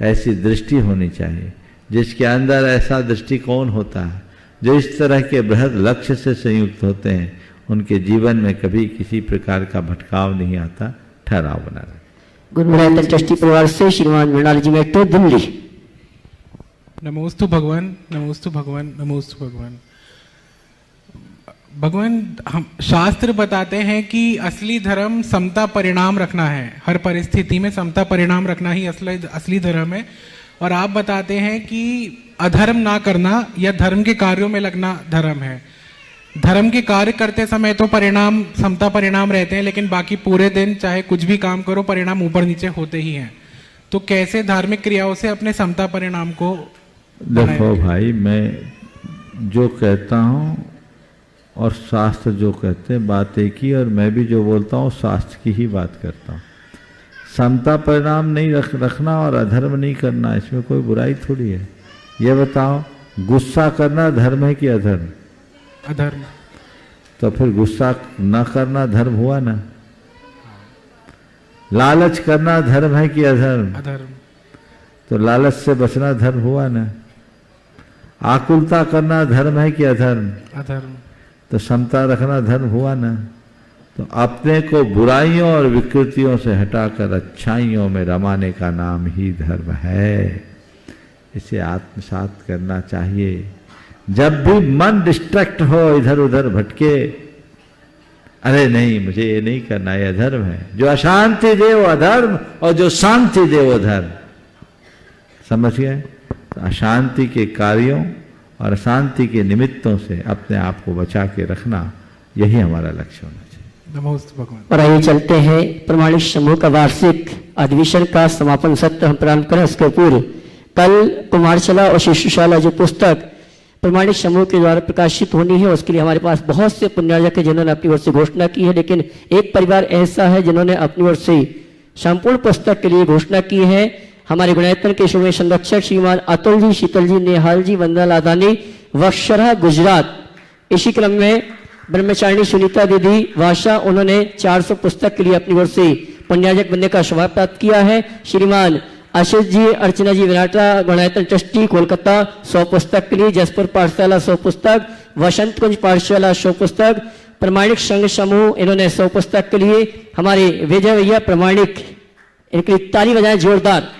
ऐसी दृष्टि होनी चाहिए। जिसके अंदर ऐसा दृष्टिकोण होता है, जो इस तरह के बृहद लक्ष्य से संयुक्त होते हैं, उनके जीवन में कभी किसी प्रकार का भटकाव नहीं आता, ठहराव बना रहे। गुरुनाथ ट्रस्टी परिवार से श्रीमान मृणाल जी मेट्रो दिल्ली। नमोस्तु भगवान, नमोस्तु भगवान, नमोस्तु भगवान। भगवान, हम शास्त्र बताते हैं कि असली धर्म समता परिणाम रखना है, हर परिस्थिति में समता परिणाम रखना ही असली धर्म है। और आप बताते हैं कि अधर्म ना करना या धर्म के कार्यों में लगना धर्म है। धर्म के कार्य करते समय तो परिणाम समता परिणाम रहते हैं, लेकिन बाकी पूरे दिन चाहे कुछ भी काम करो परिणाम ऊपर नीचे होते ही हैं। तो कैसे धार्मिक क्रियाओं से अपने समता परिणाम को? देखो भाई, मैं जो कहता हूँ और शास्त्र जो कहते हैं बात एक ही, और मैं भी जो बोलता हूँ शास्त्र की ही बात करता हूँ। समता परिणाम नहीं रखना और अधर्म नहीं करना, इसमें कोई बुराई थोड़ी है। ये बताओ, गुस्सा करना धर्म है कि अधर्म? अधर्म। तो फिर गुस्सा न करना धर्म हुआ ना? लालच करना धर्म है कि अधर्म? अधर्म। तो लालच से बचना धर्म हुआ ना? आकुलता करना धर्म है कि अधर्म? अधर्म। तो समता रखना धर्म हुआ ना? तो अपने को बुराइयों और विकृतियों से हटाकर अच्छाइयों में रमाने का नाम ही धर्म है। इसे आत्मसात करना चाहिए। जब भी मन डिस्ट्रैक्ट हो, इधर उधर भटके, अरे नहीं मुझे ये नहीं करना, ये अधर्म है। जो अशांति दे वो अधर्म, और जो शांति दे वो धर्म। समझ गए? तो अशांति के कार्यों और अशांति के निमित्तों से अपने आप को बचा के रखना, यही हमारा लक्ष्य होना चाहिए। नमोस्तु भगवान। और आइए चलते हैं प्रमाणिक समूह का वार्षिक अधिवेशन का समापन सत्र हम प्रारंभ करें। उसके पूर्व कल कुमारशाला और शिशुशाला जो पुस्तक प्रमाणिक समूह के द्वारा प्रकाशित होनी है, उसके लिए हमारे पास बहुत से पुण्यार्जक है जिन्होंने अपनी ओर से घोषणा की है, लेकिन एक परिवार ऐसा है जिन्होंने अपनी ओर से संपूर्ण पुस्तक के लिए घोषणा की है। हमारे गुणायतन के शुभ संरक्षक श्रीमान अतुल जी, शीतल जी, नेहाल जी, वंदना लादानी, वक्षरा गुजरात। इसी क्रम में ब्रह्मचारिणी सुनीता दीदी वाशा, उन्होंने 400 पुस्तक के लिए अपनी ओर से पुण्यार्जक बनने का सौभाग्य प्राप्त किया है। श्रीमान आशीष जी, अर्चना जी विराटा, गुणायतन ट्रस्टी कोलकाता 100 पुस्तक के लिए, जसपुर पाठशाला 100 पुस्तक, वसंत कुंज पाठशाला 100 पुस्तक, प्रमाणिक संघ समूह इन्होंने 100 पुस्तक के लिए। हमारे विजय भैया प्रमाणिक, इनकी ताली बजाएं जोरदार,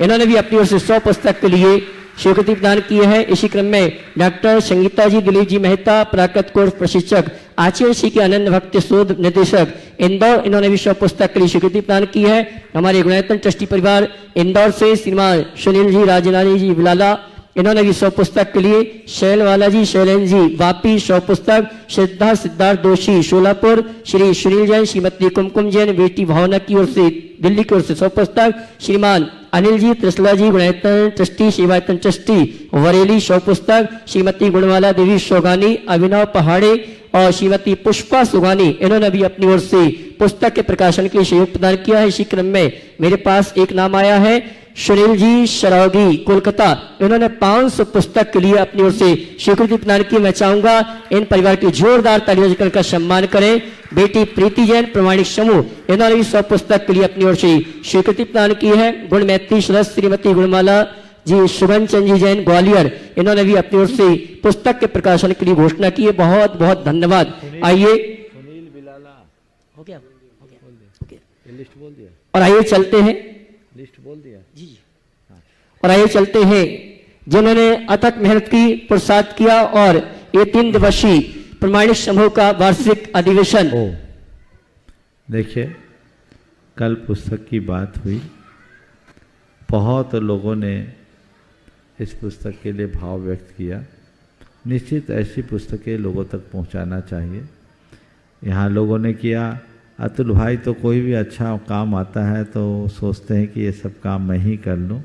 इन्होंने भी अपनी ओर से 100 पुस्तक के लिए स्वीकृति प्रदान की है। इसी क्रम में डॉक्टर संगीता जी, दिलीप जी मेहता, प्राकृत कोर्स प्रशिक्षक, आचार्य श्री के आनंद भक्ति शोध निदेशक इंदौर, इन्होंने भी 100 पुस्तक के लिए स्वीकृति प्रदान की है। हमारे गुणायतन ट्रस्टी परिवार इंदौर से श्रीमान सुनील जी, राजनानी जी विलाला, इन्होंने भी 100 पुस्तक के लिए। शैलवाला जी, शैलेन जी वापी 100 पुस्तक, सिद्धार्थ दोषी शोलापुर, श्री सुनील जैन, श्रीमती कुमकुम जैन बेटी भावना की ओर से दिल्ली की ओर से 100 पुस्तक। श्रीमान अनिल जी त्रिशला जी, गुणायतन ट्रस्टी, शिवायतन ट्रस्टी वरेली 100 पुस्तक। श्रीमती गुणमाला देवी सोगानी, अभिनव पहाड़े और श्रीमती पुष्पा सुगानी, इन्होंने भी अपनी ओर से पुस्तक के प्रकाशन के लिए सहयोग प्रदान किया है। इसी क्रम में मेरे पास एक नाम आया है, सुनील जी शरौगी कोलकाता, इन्होंने 500 पुस्तक के लिए अपनी ओर से स्वीकृति प्रदान की। मैं चाहूंगा इन परिवार की जोरदार तालियों से का सम्मान करें। बेटी प्रीति जैन प्रमाणिक समूह, इन्होंने भी 100 पुस्तक के लिए अपनी ओर से स्वीकृति प्रदान की है। गुण मैत्री सदस्य श्रीमती गुणमाला जी, शुभन चंद जी जैन ग्वालियर, इन्होंने भी अपनी ओर से पुस्तक के प्रकाशन के लिए घोषणा की है। बहुत बहुत धन्यवाद। आइए हो गया, लिस्ट बोल दिया। और आइए चलते हैं, लिस्ट बोल दिया जी। और आइए चलते हैं जिन्होंने अथक मेहनत की, पुरुषार्थ किया, और ये 3 दिवसीय प्रमाणिक समूह का वार्षिक अधिवेशन। देखिए, कल पुस्तक की बात हुई, बहुत लोगों ने इस पुस्तक के लिए भाव व्यक्त किया। निश्चित ऐसी पुस्तकें लोगों तक पहुंचाना चाहिए। यहाँ लोगों ने किया, अतुल भाई तो कोई भी अच्छा काम आता है तो सोचते हैं कि ये सब काम मैं ही कर लूँ।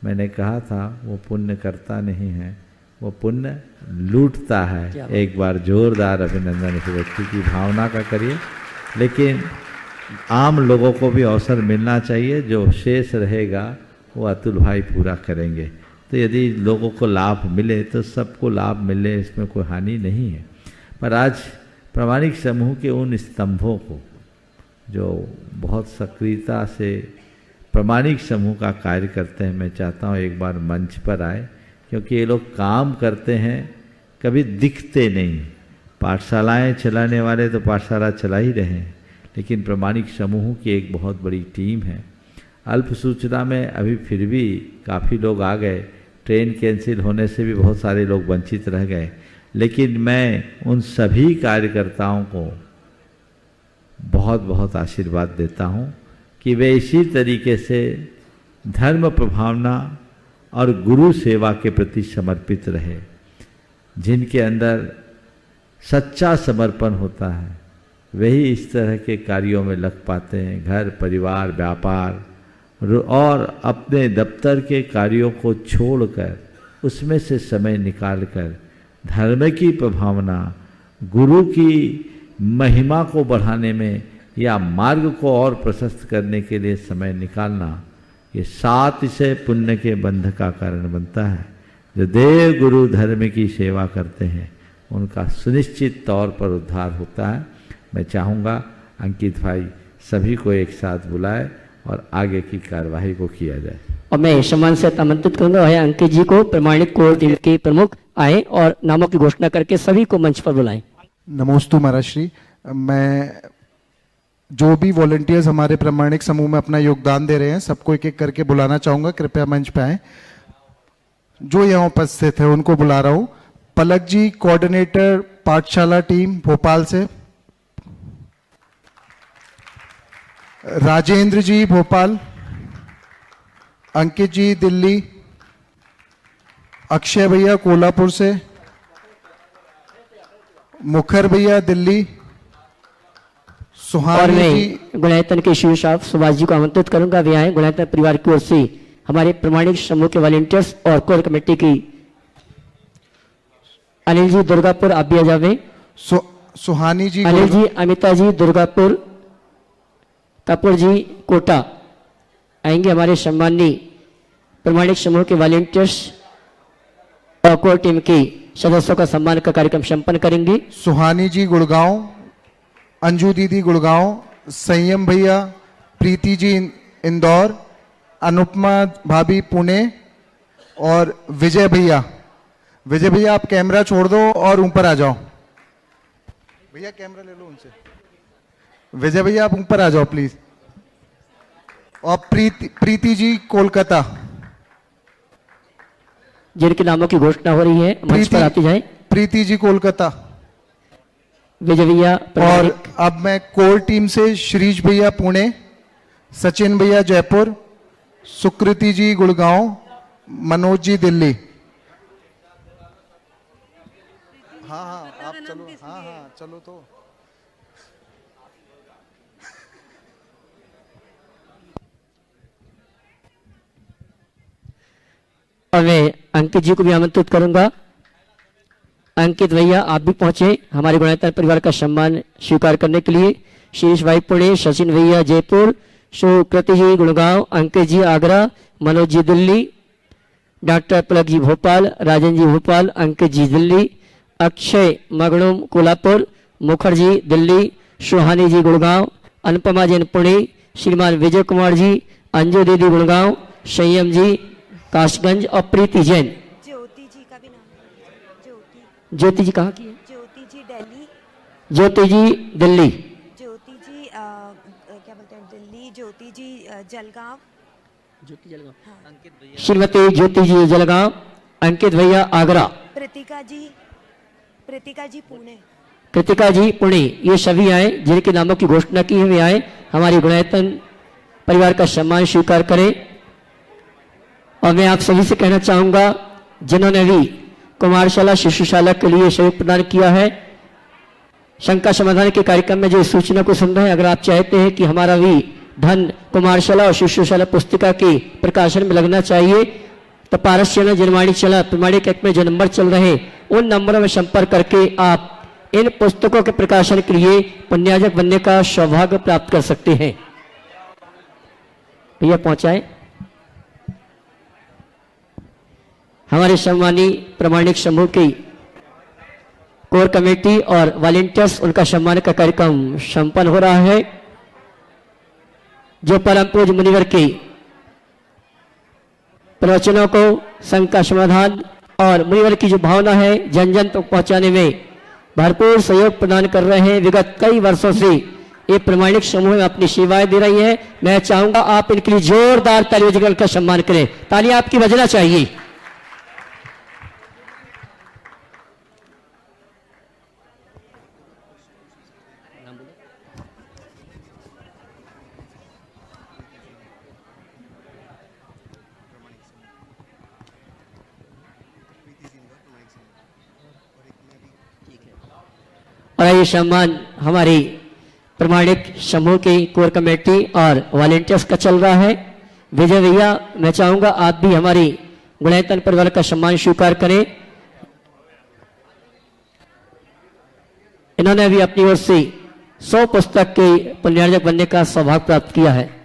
मैंने कहा था वो पुण्य करता नहीं है, वो पुण्य लूटता है। एक बार जोरदार अभिनंदन इस व्यक्ति की भावना का करिए। लेकिन आम लोगों को भी अवसर मिलना चाहिए, जो शेष रहेगा वो अतुल भाई पूरा करेंगे। तो यदि लोगों को लाभ मिले तो सबको लाभ मिले, इसमें कोई हानि नहीं है। पर आज प्रमाणिक समूह के उन स्तंभों को जो बहुत सक्रियता से प्रमाणिक समूह का कार्य करते हैं, मैं चाहता हूँ एक बार मंच पर आए, क्योंकि ये लोग काम करते हैं, कभी दिखते नहीं, पाठशालाएं चलाने वाले तो पाठशाला चला ही रहे हैं, लेकिन प्रामाणिक समूहों की एक बहुत बड़ी टीम है। अल्प सूचना में अभी फिर भी काफ़ी लोग आ गए, ट्रेन कैंसिल होने से भी बहुत सारे लोग वंचित रह गए, लेकिन मैं उन सभी कार्यकर्ताओं को बहुत बहुत आशीर्वाद देता हूँ कि वे इसी तरीके से धर्म प्रभावना और गुरु सेवा के प्रति समर्पित रहे। जिनके अंदर सच्चा समर्पण होता है वही इस तरह के कार्यों में लग पाते हैं। घर, परिवार, व्यापार और अपने दफ्तर के कार्यों को छोड़कर उसमें से समय निकालकर धर्म की प्रभावना, गुरु की महिमा को बढ़ाने में या मार्ग को और प्रशस्त करने के लिए समय निकालना, ये 7 से पुण्य के बंध का कारण बनता है। जो देव गुरु धर्म की सेवा करते हैं उनका सुनिश्चित तौर पर उद्धार होता है। मैं चाहूँगा अंकित भाई सभी को एक साथ बुलाए और आगे की कार्यवाही को किया जाए। और मैं सम्मान से आमंत्रित करूंगा भाई अंकित जी को, प्रमाणिक कोर टीम के प्रमुख आए और नामों की घोषणा करके सभी को मंच पर बुलाएं। नमोस्तु महाराज श्री। मैं जो भी वॉलंटियर्स हमारे प्रमाणिक समूह में अपना योगदान दे रहे हैं सबको एक एक करके बुलाना चाहूँगा, कृपया मंच पे आए। जो यहाँ उपस्थित है उनको बुला रहा हूँ। पलक जी, कोऑर्डिनेटर पाठशाला टीम भोपाल से। राजेंद्र जी भोपाल। अंकित जी दिल्ली। अक्षय भैया कोल्हापुर से। मुखर भैया दिल्ली। और सुहानी मैं जी गुणायतन के शिव साहब सुभाष जी को आमंत्रित करूंगा, वे आए गुणायतन परिवार की ओर से हमारे प्रमाणिक समूह के वॉलंटियर्स और कोर कमेटी की। अनिल जी दुर्गापुर, आप भी आ जावे। सुहानी जी, अनिल जी, अमिता जी दुर्गापुर, कपूर जी कोटा आएंगे। हमारे सम्माननीय प्रमाणिक समूह के वॉलंटियर्स और कोर टीम के सदस्यों का सम्मान का कार्यक्रम संपन्न करेंगे। सुहानी जी गुड़गांव। अंजू दीदी गुड़गांव। संयम भैया, प्रीति जी इंदौर, अनुपमा भाभी पुणे और विजय भैया। विजय भैया आप कैमरा छोड़ दो और ऊपर आ जाओ। भैया कैमरा ले लो उनसे। विजय भैया आप ऊपर आ जाओ प्लीज। और प्रीति जी कोलकाता। जिनके नामों की घोषणा हो रही है मंच पर आती जाए। प्रीति जी कोलकाता। विजय भैया। और अब मैं कोर टीम से श्रीज भैया पुणे, सचिन भैया जयपुर, सुकृति जी गुड़गांव, मनोज जी दिल्ली। हाँ हाँ आप चलो। हाँ हाँ चलो तो। और मैं अंकित जी को भी आमंत्रित करूंगा। अंकित भैया आप भी पहुंचे हमारे गुणायतन परिवार का सम्मान स्वीकार करने के लिए। शीर्ष भाई पुणे, सचिन भैया जयपुर, सुकृति जी गुड़गांव, अंकित जी आगरा, मनोज जी दिल्ली, डॉक्टर पलक जी भोपाल, राजन जी भोपाल, अंकित जी दिल्ली, अक्षय मगड़ुम कोल्हापुर, मुखर्जी दिल्ली, सुहानी जी गुड़गांव, अनुपमा जैन पुणे, श्रीमान विजय कुमार जी, अंजू दीदी गुड़गांव, संयम जी काशगंज और प्रीति जैन। ज्योति जी का भी नाम। ज्योति जी कहाँ की है? ज्योति जी दिल्ली। ज्योति जी दिल्ली। ज्योति जी क्या बोलते हैं दिल्ली। ज्योति जी जलगांव। ज्योति जलगांव। श्रीमती ज्योति जी जलगांव, अंकित भैया आगरा। प्रीतिका जी पुणे। कृतिका जी पुणे। ये सभी आए जिनके नामों की घोषणा की है, वे आए हमारी गुणायतन परिवार का सम्मान स्वीकार करें। और मैं आप सभी से कहना चाहूंगा जिन्होंने भी कुमारशाला शिशुशाला के लिए सहयोग प्रदान किया है, शंका समाधान के कार्यक्रम में जो इस सूचना को सुन रहे हैं, अगर आप चाहते हैं कि हमारा भी धन कुमारशाला और शिशुशाला पुस्तिका के प्रकाशन में लगना चाहिए तो पारस्य जनवाणी चला प्रमाणिक एक्ट में जो नंबर चल रहे उन नंबरों में संपर्क करके आप इन पुस्तकों के प्रकाशन के लिए पुण्याजक बनने का सौभाग्य प्राप्त कर सकते हैं। भैया पहुंचाए। हमारे सम्मानी प्रमाणिक समूह की कोर कमेटी और वॉलंटियर्स, उनका सम्मान का कार्यक्रम संपन्न हो रहा है। जो परम पूज्य मुनिवर के प्रवचनों को शंका समाधान और मुनिवर की जो भावना है जन जन तक पहुंचाने में भरपूर सहयोग प्रदान कर रहे हैं। विगत कई वर्षों से ये प्रमाणिक समूह में अपनी सेवाएं दे रही है। मैं चाहूंगा आप इनके लिए जोरदार तालियों से का सम्मान करें। तालियां आपकी बजना चाहिए। और ये सम्मान हमारी प्रमाणिक समूह की कोर कमेटी और वॉलेंटियर्स का चल रहा है। विजय भैया, मैं चाहूंगा आप भी हमारी गुणायतन परिवार का सम्मान स्वीकार करें। इन्होंने भी अपनी ओर से 100 पुस्तक के पुण्यार्जक बनने का सौभाग्य प्राप्त किया है।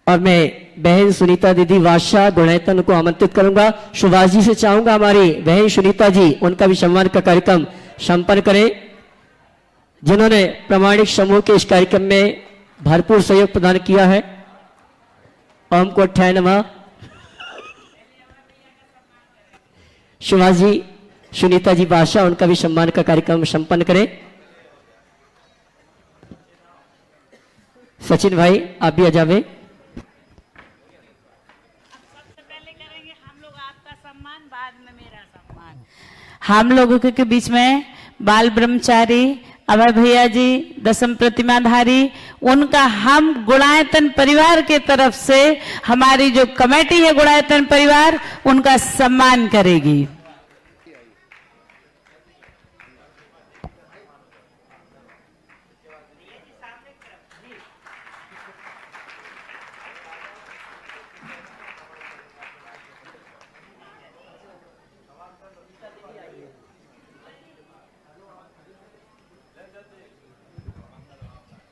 और मैं बहन सुनीता दीदी वाशा गुणायतन को आमंत्रित करूंगा। सुभाष जी से चाहूंगा हमारी बहन सुनीता जी उनका भी सम्मान का कार्यक्रम संपन्न करें, जिन्होंने प्रमाणिक समूह के इस कार्यक्रम में भरपूर सहयोग प्रदान किया है। ओम कोट्ठाय नमः। सुभाष जी, सुनीता जी वाशा, उनका भी सम्मान का कार्यक्रम संपन्न करें। सचिन भाई आप भी आ जावे। हम लोगों के बीच में बाल ब्रह्मचारी अभय भैया जी, दसम प्रतिमाधारी, उनका हम गुणायतन परिवार के तरफ से हमारी जो कमेटी है गुणायतन परिवार, उनका सम्मान करेगी।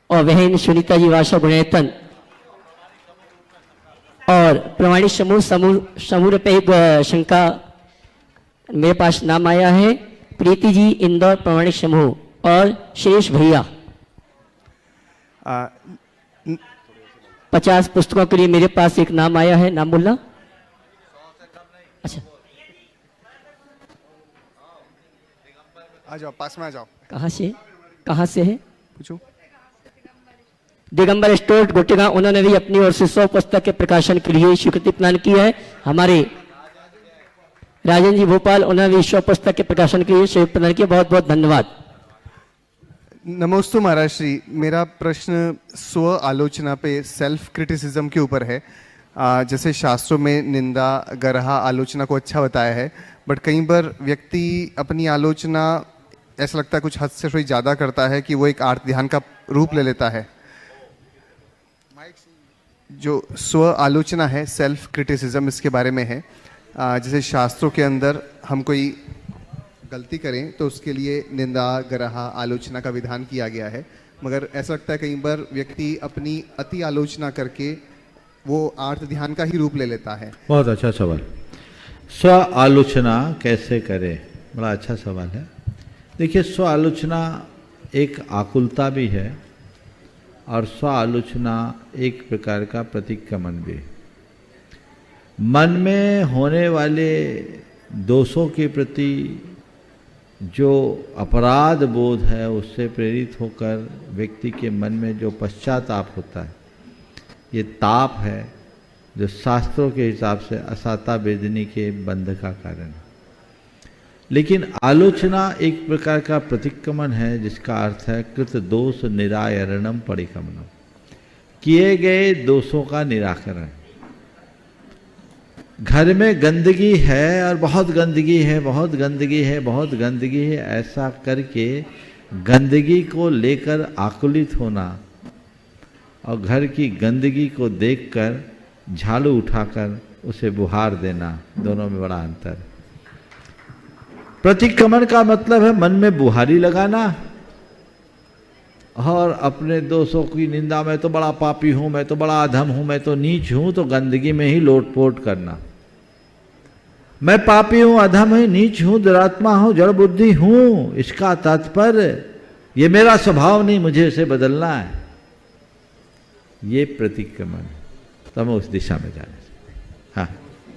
और बहन सुनीता जी वाशा गुणायतन और प्रमाणिक समूह पे एक शंका मेरे पास नाम आया है। प्रीति जी इंदौर प्रमाणिक समूह और शेष भैया 50 पुस्तकों के लिए मेरे पास एक नाम आया है। नाम बोलना। अच्छा, आ जाओ, पास में आ जाओ। कहाँ से है पूछो। दिगंबर स्टोर गोटेगांव, उन्होंने भी अपनी ओर से 100 पुस्तक के प्रकाशन के लिए स्वीकृति प्रदान की है। हमारे राजन जी भोपाल, उन्होंने भी 100 पुस्तक के प्रकाशन के लिए सहयोग प्रदान किया। बहुत बहुत धन्यवाद। नमोस्तु महाराज श्री, मेरा प्रश्न स्व आलोचना पे, सेल्फ क्रिटिसिज्म के ऊपर है। जैसे शास्त्रों में निंदा, गरहा, आलोचना को अच्छा बताया है, बट कई बार व्यक्ति अपनी आलोचना ऐसा लगता है कुछ हद से थोड़ी ज़्यादा करता है कि वो एक आर्त ध्यान का रूप ले लेता है। जो स्व आलोचना है, सेल्फ क्रिटिसिज्म, इसके बारे में है। जैसे शास्त्रों के अंदर हम कोई गलती करें तो उसके लिए निंदा, गरहा, आलोचना का विधान किया गया है, मगर ऐसा लगता है कई बार व्यक्ति अपनी अति आलोचना करके वो आर्त ध्यान का ही रूप ले लेता है। बहुत अच्छा सवाल। स्व आलोचना कैसे करें, बड़ा अच्छा सवाल है। देखिए, स्व आलोचना एक आकुलता भी है और स्व आलोचना एक प्रकार का प्रतिक्रमण भी। मन में होने वाले दोषों के प्रति जो अपराध बोध है, उससे प्रेरित होकर व्यक्ति के मन में जो पश्चाताप होता है, ये ताप है जो शास्त्रों के हिसाब से असाता वेदनी के बंध का कारण है। लेकिन आलोचना एक प्रकार का प्रतिक्रमण है, जिसका अर्थ है कृत दोष निरायरणम परिक्रमणम, किए गए दोषों का निराकरण। घर में गंदगी है और बहुत गंदगी है, बहुत गंदगी है, बहुत गंदगी है, ऐसा करके गंदगी को लेकर आकुलित होना और घर की गंदगी को देखकर झाड़ू उठाकर उसे बुहार देना, दोनों में बड़ा अंतर है। प्रतिक्रमण का मतलब है मन में बुहारी लगाना और अपने दोषों की निंदा, मैं तो बड़ा पापी हूँ, मैं तो बड़ा अधम हूँ, मैं तो नीच हूँ, तो गंदगी में ही लोटपोट करना। मैं पापी हूँ, अधम हूँ, नीच हूँ, दुरात्मा हूँ, जड़ बुद्धि हूँ, इसका तात्पर्य ये मेरा स्वभाव नहीं, मुझे इसे बदलना है। ये प्रतिक्रमण, तो हमें उस दिशा में जाने से। हाँ,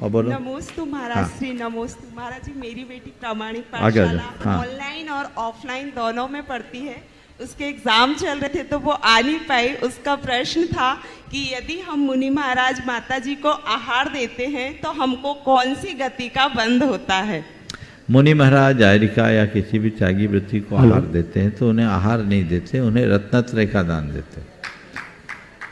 और बोलो। नमोस्तु महाराज। हाँ। श्री नमोस्तु महाराज जी। मेरी बेटी प्रामाणिक आगे आ जाओ। पाठशाला हाँ। ऑनलाइन और ऑफलाइन दोनों में पढ़ती है। उसके एग्जाम चल रहे थे तो वो आ नहीं पाई। उसका प्रश्न था कि यदि हम मुनि महाराज माता जी को आहार देते हैं तो हमको कौन सी गति का बंध होता है? मुनि महाराज आयरिका या किसी भी त्यागी वृत्ति को आहार देते हैं तो उन्हें आहार नहीं देते, उन्हें रत्नत्रय का दान देते हैं।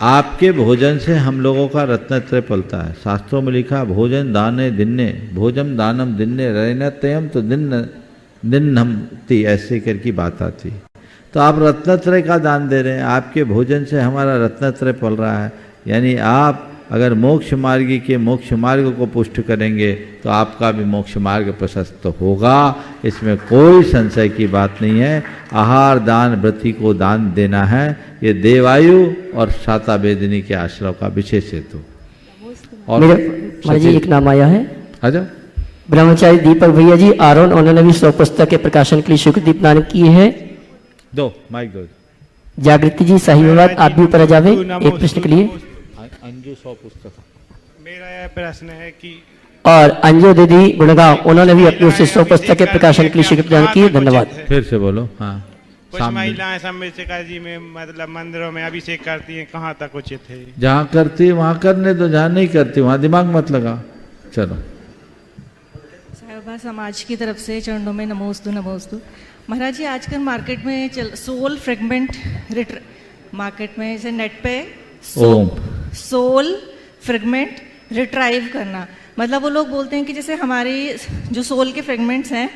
आपके भोजन से हम लोगों का रत्नत्रय पलता है। शास्त्रों में लिखा भोजन दाने दिन्ने, भोजन दानम दिन्ने रैनत्ययम तो दिन्नमति, ऐसे करके बात आती। तो आप रत्नत्रय का दान दे रहे हैं, आपके भोजन से हमारा रत्नत्रय पल रहा है। यानी आप अगर मोक्ष मार्गी के मोक्ष मार्ग को पुष्ट करेंगे तो आपका भी मोक्ष मार्ग प्रशस्त होगा, इसमें कोई संशय की बात नहीं है। आहार दान वृत्ति को दान देना है, ये देवायु और शाता वेदिनी के आश्रम का विशेष हेतु। और महाराज जी एक नाम आया है। आजा। ब्रह्मचारी दीपक भैया जी आरोन, उन्होंने भी 100 पुस्तक के प्रकाशन के लिए शुक्र प्रदान किए हैं। दो माइक दो। जागृति जी साहिबाबाद, आप भी ऊपर आ जावे एक प्रश्न के लिए। अंजू 100 पुस्तक। मेरा यह प्रश्न है कि और अंजू दीदी गुड़गांव, उन्होंने भी अपनी ओर से 100 पुस्तक के प्रकाशन के लिए शुक्र प्रदान किए। धन्यवाद। फिर से बोलो। हाँ, कुछ महिलाएं सम्मिश्रिका जी में मतलब मंदिरों में अभिषेक करती हैं, कहाँ तक उचित है? जहाँ करती वहाँ करने दो, जहाँ नहीं करती वहाँ दिमाग मत लगा। चलो। साहिबा समाज की तरफ से चरणों में नमोस्तु नमोस्तु। महाराज जी आजकल मार्केट में सोल फ्रेगमेंट मार्केट में जैसे नेट पे सोल फ्रेगमेंट रिट्राइव करना, मतलब वो लोग बोलते हैं कि जैसे हमारी जो सोल के फ्रेगमेंट्स हैं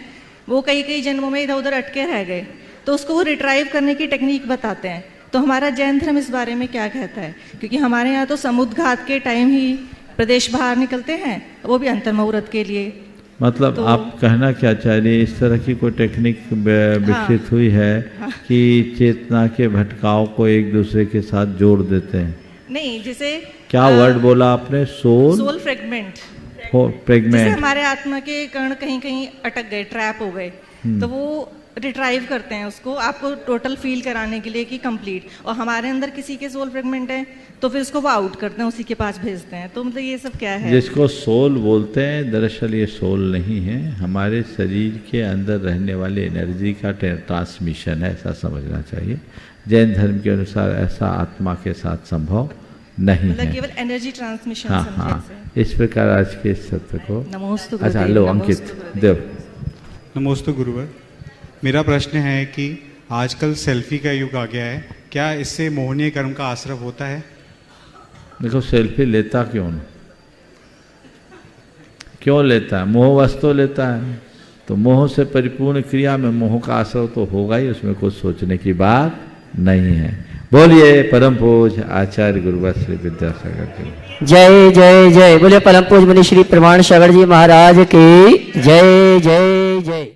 वो कई कई जन्मों में इधर उधर अटके रह गए, तो उसको वो रिट्राइव करने की टेक्निक बताते हैं। तो हमारा जैन धर्म इस बारे में क्या कहता है? क्योंकि हमारे यहाँ तो समुद्घात के टाइम ही प्रदेश बाहर निकलते हैं, वो भी अंतर मुहूर्त के लिए। मतलब तो, आप कहना क्या चाह रही है, इस तरह की कोई टेक्निक विकसित हुई है कि चेतना के भटकाव को एक दूसरे के साथ जोड़ देते हैं? नहीं, जैसे क्या वर्ड बोला आपने? Soul fragment. फ्रेगमेंट, जैसे हमारे आत्मा के कण कहीं कहीं अटक गए, ट्रैप हो गए, तो वो रिट्राइव करते हैं उसको आपको टोटल फील कराने के लिए कि कंप्लीट। और हमारे अंदर किसी के सोल फ्रेगमेंट है तो फिर उसको वो आउट करते हैं, उसी के पास भेजते हैं। तो मतलब ये सब क्या है? जिसको सोल बोलते हैं, दरअसल ये सोल नहीं है, हमारे शरीर के अंदर रहने वाली एनर्जी का ट्रांसमिशन है, ऐसा समझना चाहिए। जैन धर्म के अनुसार ऐसा आत्मा के साथ संभव नहीं है, केवल एनर्जी ट्रांसमिशन। हाँ हाँ, इस प्रकार आज के सत्र को। नमोस्तु। अच्छा लो अंकित देव। नमोस्तु गुरुवर। मेरा प्रश्न है कि आजकल सेल्फी का युग आ गया है, क्या इससे मोहनीय कर्म का आश्रय होता है? देखो सेल्फी लेता क्यों लेता है? मोहवश तो लेता है, तो मोह से परिपूर्ण क्रिया में मोह का आश्रय तो होगा ही, उसमें कुछ सोचने की बात नहीं है। बोलिए परम पूज्य आचार्य गुरुवर श्री विद्यासागर जी। जय जय जय। बोलिए परम पूज्य मुनि श्री प्रमाण सागर जी महाराज की जय जय जय।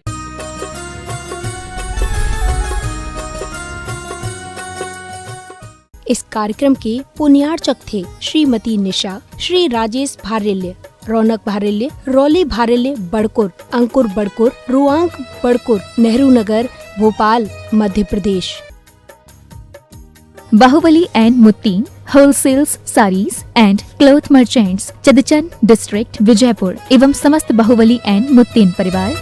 इस कार्यक्रम के पुण्यार्चक थे श्रीमती निशा, श्री राजेश भारेल्य, रौनक भारेल्य, रौली भारेल्य बड़कुर, अंकुर बड़कुर, रुआंक बड़कुर, नेहरू नगर, भोपाल, मध्य प्रदेश। बाहुबली एंड मुत्तीन wholesales saris and cloth merchants, Chadchan district, Vijayapur एवं समस्त बाहुबली एंड मुत्तीन परिवार।